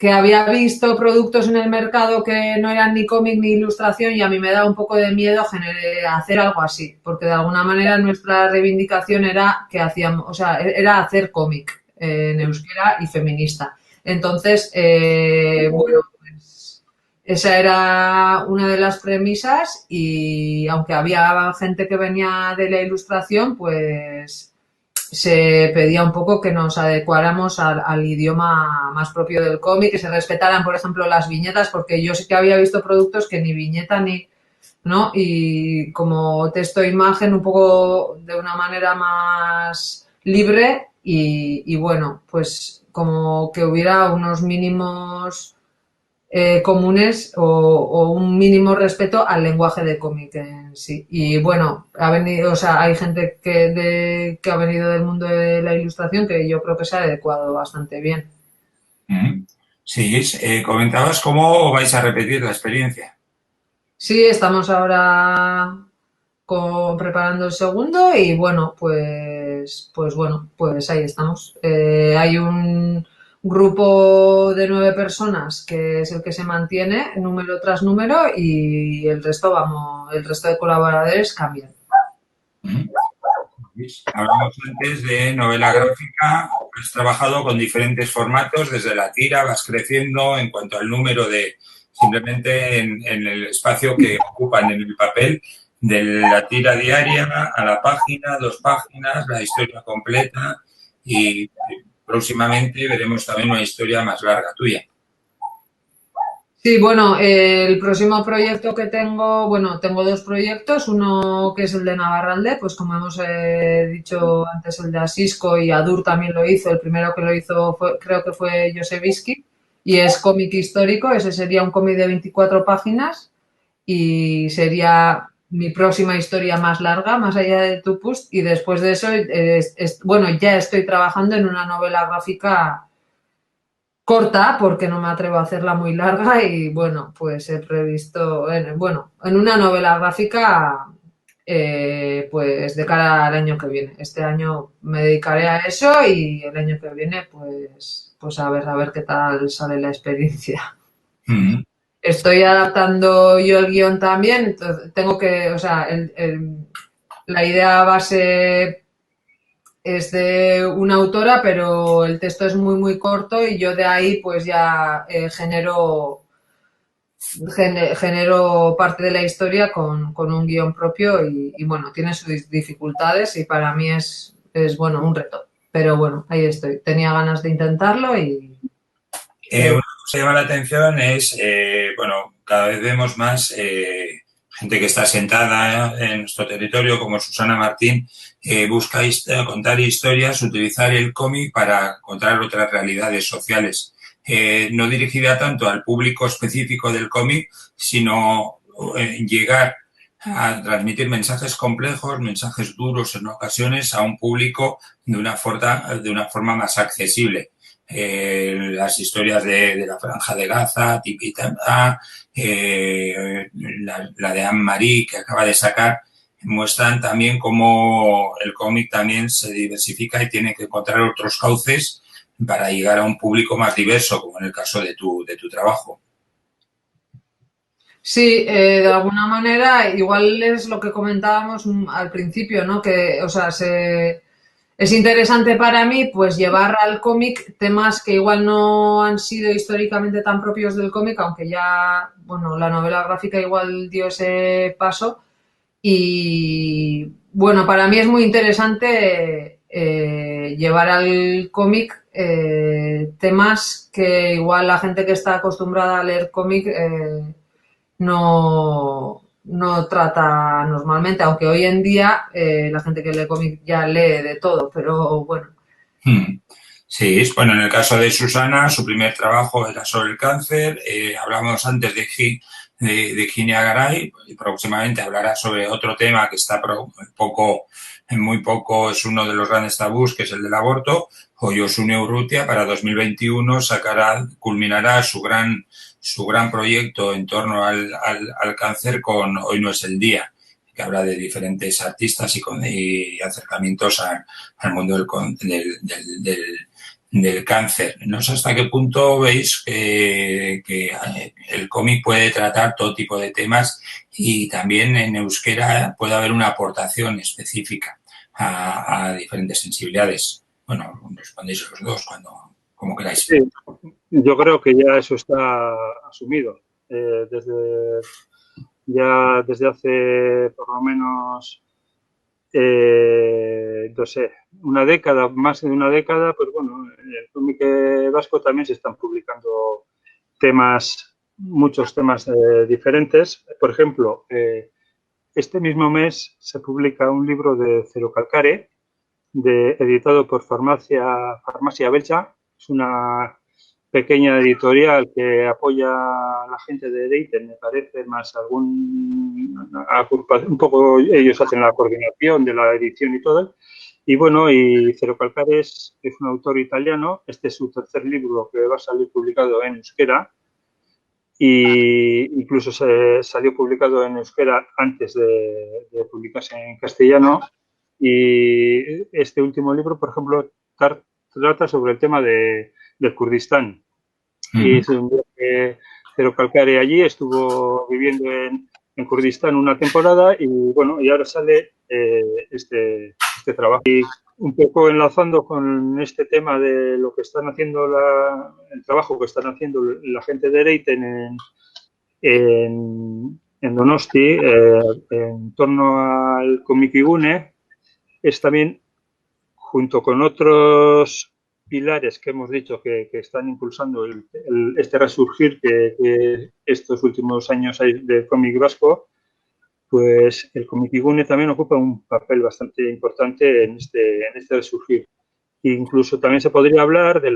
había visto productos en el mercado que no eran ni cómic ni ilustración y a mí me daba un poco de miedo hacer algo así, porque de alguna manera nuestra reivindicación era que hacíamos, o sea, era hacer cómic en euskera y feminista. Entonces, bueno, pues esa era una de las premisas y aunque había gente que venía de la ilustración, pues se pedía un poco que nos adecuáramos al idioma más propio del cómic, que se respetaran, por ejemplo, las viñetas, porque yo sí que había visto productos que ni viñeta ni, ¿no? Y como texto e imagen un poco de una manera más libre y bueno, pues como que hubiera unos mínimos comunes o un mínimo respeto al lenguaje de cómic en sí. Y bueno, hay gente que ha venido del mundo de la ilustración que yo creo que se ha adecuado bastante bien. Sí, comentabas cómo vais a repetir la experiencia. Sí, estamos ahora preparando el segundo y bueno, pues ahí estamos. Hay un grupo de 9 personas que es el que se mantiene número tras número y el resto de colaboradores cambian. Hablamos antes de novela gráfica, has trabajado con diferentes formatos, desde la tira vas creciendo en cuanto al número de, simplemente en el espacio que ocupan en el papel, de la tira diaria a la página, 2 páginas, la historia completa y próximamente veremos también una historia más larga tuya. Sí, bueno, el próximo proyecto que tengo, bueno, tengo 2 proyectos, uno que es el de Navarralde, pues como hemos dicho antes, el de Asisco y Adur también lo hizo, el primero que lo hizo creo que fue Josebisky, y es cómic histórico, ese sería un cómic de 24 páginas y sería mi próxima historia más larga, más allá de Tupust, y después de eso, bueno, ya estoy trabajando en una novela gráfica corta porque no me atrevo a hacerla muy larga y bueno, pues he previsto, en una novela gráfica pues de cara al año que viene. Este año me dedicaré a eso y el año que viene pues a ver qué tal sale la experiencia. Mm. Estoy adaptando yo el guión también, entonces tengo que, o sea, la idea base es de una autora, pero el texto es muy, muy corto y yo de ahí pues ya genero parte de la historia con un guión propio y bueno, tiene sus dificultades y para mí es bueno, un reto. Pero bueno, ahí estoy. Tenía ganas de intentarlo y Una cosa que llama la atención es, bueno, cada vez vemos más gente que está sentada en nuestro territorio, como Susana Martín, busca contar historias, utilizar el cómic para contar otras realidades sociales. No dirigida tanto al público específico del cómic, sino llegar a transmitir mensajes complejos, mensajes duros en ocasiones a un público de una forma más accesible. Las historias de la Franja de Gaza, Tipitapa, la de Anne-Marie que acaba de sacar, muestran también cómo el cómic también se diversifica y tiene que encontrar otros cauces para llegar a un público más diverso, como en el caso de tu trabajo. sí, de alguna manera, igual es lo que comentábamos al principio, ¿no? Que, o sea, es interesante para mí, pues, llevar al cómic temas que igual no han sido históricamente tan propios del cómic, aunque ya, bueno, la novela gráfica igual dio ese paso. Y, bueno, para mí es muy interesante llevar al cómic temas que igual la gente que está acostumbrada a leer cómic no trata normalmente, aunque hoy en día la gente que lee cómic ya lee de todo, pero bueno. Sí, bueno, en el caso de Susana, su primer trabajo era sobre el cáncer. Hablamos antes de Virginia Garay y próximamente hablará sobre otro tema que está muy poco, es uno de los grandes tabús, que es el del aborto. Oyosune Urrutia para 2021 culminará su gran proyecto en torno al cáncer con Hoy no es el día, que habla de diferentes artistas y acercamientos al mundo del cáncer. No sé hasta qué punto veis que el cómic puede tratar todo tipo de temas y también en euskera puede haber una aportación específica a diferentes sensibilidades. Bueno, respondéis los dos como queráis. Sí, yo creo que ya eso está asumido. Desde hace por lo menos no sé, más de una década, pues bueno, en el cómic vasco también se están publicando muchos temas diferentes. Por ejemplo, este mismo mes se publica un libro de Cero Calcare, editado por Farmacia Belcha. Es una pequeña editorial que apoya a la gente de Dayton, me parece, más un poco ellos hacen la coordinación de la edición y todo. Y bueno, y Cero Calcare es un autor italiano. Este es su tercer libro que va a salir publicado en euskera. Y incluso salió publicado en euskera antes de publicarse en castellano. Y este último libro, por ejemplo, trata sobre el tema del Kurdistán. Y es un viaje Cero Calcare allí, estuvo viviendo en Kurdistán una temporada y bueno, y ahora sale este este trabajo. Y un poco enlazando con este tema de lo que están haciendo, el trabajo que están haciendo la gente de Ereiten en Donosti, en torno al Komikigune, es también, junto con otros pilares que hemos dicho que están impulsando este resurgir que estos últimos años hay del cómic vasco, pues el Komikigune también ocupa un papel bastante importante en este resurgir. Incluso también se podría hablar de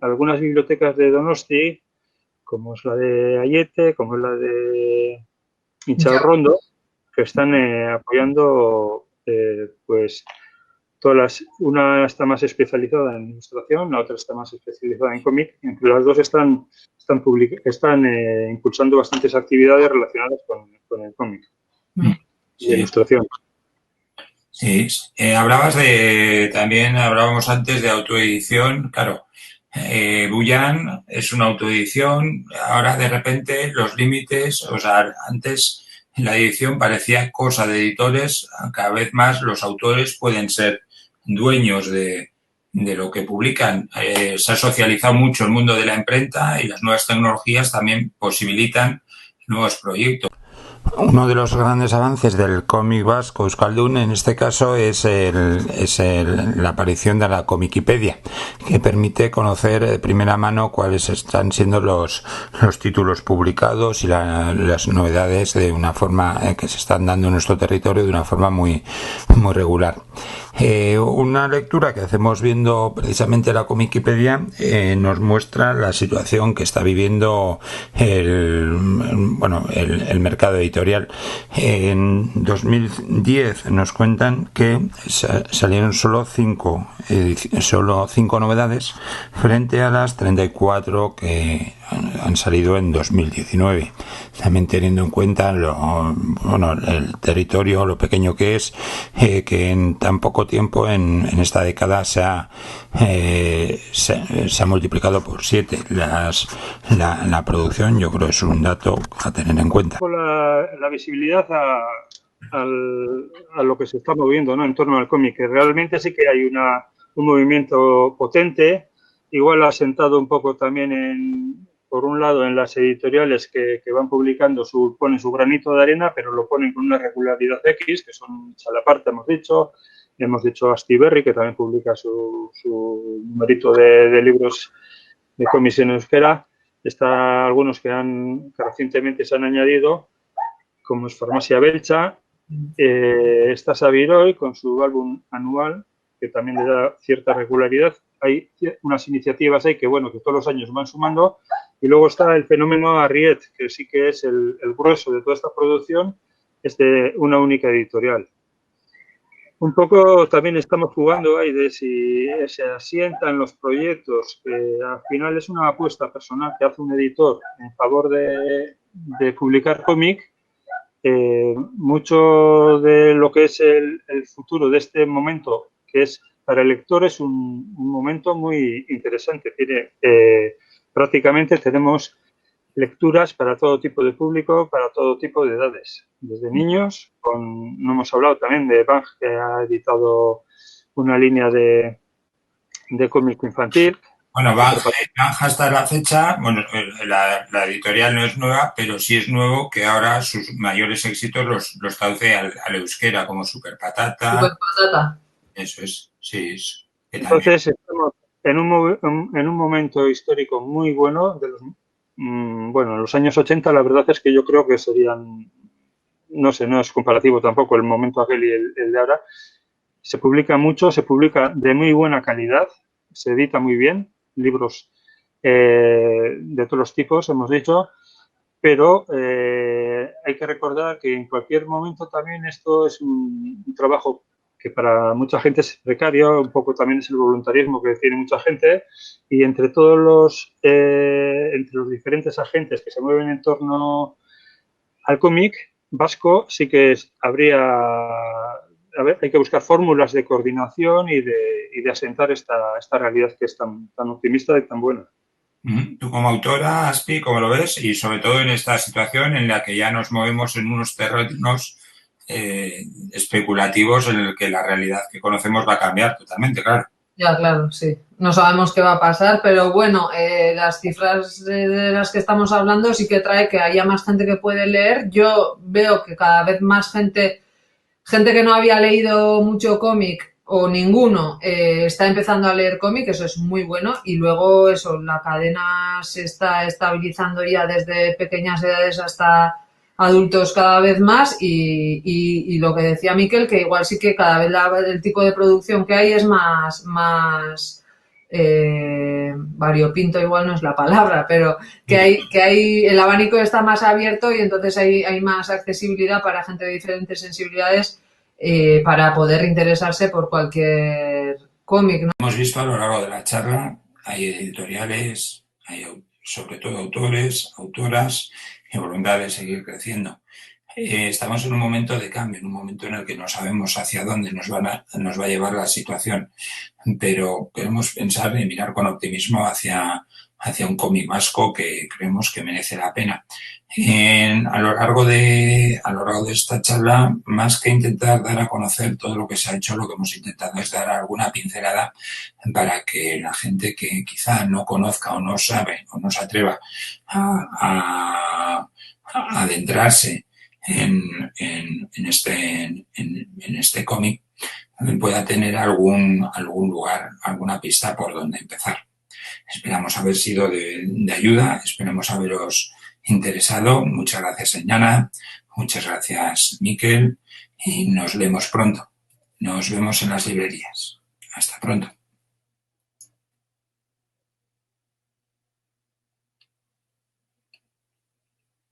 algunas bibliotecas de Donosti, como es la de Ayete, como es la de Incharrondo, que están apoyando pues todas una está más especializada en ilustración, la otra está más especializada en cómic. Entre las dos están impulsando bastantes actividades relacionadas con el cómic y la ilustración. Sí, también hablábamos antes de autoedición, claro. Buyan es una autoedición, ahora de repente los límites, o sea, antes la edición parecía cosa de editores, cada vez más los autores pueden ser dueños de lo que publican. Se ha socializado mucho el mundo de la imprenta y las nuevas tecnologías también posibilitan nuevos proyectos. Uno de los grandes avances del cómic vasco euskaldun en este caso es la aparición de la Comikipedia, que permite conocer de primera mano cuáles están siendo los títulos publicados y las novedades de una forma que se están dando en nuestro territorio de una forma muy regular. Una lectura que hacemos viendo precisamente la Comikipedia nos muestra la situación que está viviendo el mercado editorial. En 2010 nos cuentan que salieron solo 5 novedades frente a las 34 que han salido en 2019. También teniendo en cuenta el territorio, lo pequeño que es, que en tan poco tiempo en esta década se ha multiplicado por 7 la producción. Yo creo que es un dato a tener en cuenta. La visibilidad a lo que se está moviendo, ¿no?, en torno al cómic, que realmente sí que hay un movimiento potente, igual asentado un poco también por un lado en las editoriales que van publicando, ponen su granito de arena, pero lo ponen con una regularidad X, que son Chalaparta, hemos dicho Astiberri, que también publica su numerito de libros de cómics en euskera. Está algunos que recientemente se han añadido, como es Farmacia Belcha, está Sabiroy con su álbum anual, que también le da cierta regularidad. Hay unas iniciativas ahí que todos los años van sumando. Y luego está el fenómeno Arriet, que sí que es el grueso de toda esta producción, es de una única editorial. Un poco también estamos jugando ahí de si se asientan los proyectos, que al final es una apuesta personal que hace un editor en favor de publicar cómic. Mucho de lo que es el futuro de este momento, que es para el lector, es un momento muy interesante. Prácticamente tenemos lecturas para todo tipo de público, para todo tipo de edades. Desde niños, no hemos hablado también de Bang, que ha editado una línea de cómic infantil. Bueno, Bang hasta la fecha, la editorial no es nueva, pero sí es nuevo que ahora sus mayores éxitos los traduce al euskera, como Super Patata. Super Patata. Eso es, sí. Entonces estamos en un momento histórico muy bueno. En los años 80 la verdad es que yo creo que serían, no es comparativo tampoco el momento aquel y el de ahora. Se publica mucho, se publica de muy buena calidad, se edita muy bien, libros de todos los tipos, hemos dicho, pero hay que recordar que en cualquier momento también esto es un trabajo que para mucha gente es precario, un poco también es el voluntarismo que tiene mucha gente, y entre todos los diferentes agentes que se mueven en torno al cómic vasco, sí que hay que buscar fórmulas de coordinación y de asentar esta realidad que es tan optimista y tan buena. Tú como autora, Aspi, ¿cómo lo ves? Y sobre todo en esta situación en la que ya nos movemos en unos terrenos especulativos en el que la realidad que conocemos va a cambiar totalmente, claro. Ya, claro, sí. No sabemos qué va a pasar, pero bueno, las cifras de las que estamos hablando sí que trae que haya más gente que puede leer. Yo veo que cada vez más gente que no había leído mucho cómic o ninguno, está empezando a leer cómic, eso es muy bueno. Y luego eso, la cadena se está estabilizando ya desde pequeñas edades hasta adultos cada vez más y lo que decía Miquel, que igual sí que cada vez el tipo de producción que hay es más variopinto, igual no es la palabra, pero que hay el abanico está más abierto y entonces hay más accesibilidad para gente de diferentes sensibilidades, para poder interesarse por cualquier cómic, ¿no? Hemos visto a lo largo de la charla, hay editoriales, hay sobre todo autores, autoras y voluntad de seguir creciendo. Estamos en un momento de cambio, en un momento en el que no sabemos hacia dónde nos va a llevar la situación, pero queremos pensar y mirar con optimismo hacia un cómic vasco que creemos que merece la pena. A lo largo de esta charla, más que intentar dar a conocer todo lo que se ha hecho, lo que hemos intentado es dar alguna pincelada para que la gente que quizá no conozca o no sabe o no se atreva a adentrarse en este cómic pueda tener algún lugar, alguna pista por donde empezar. Esperamos haber sido de ayuda, esperamos haberos interesado. Muchas gracias, Ainana, muchas gracias, Miquel, y nos vemos pronto. Nos vemos en las librerías. Hasta pronto.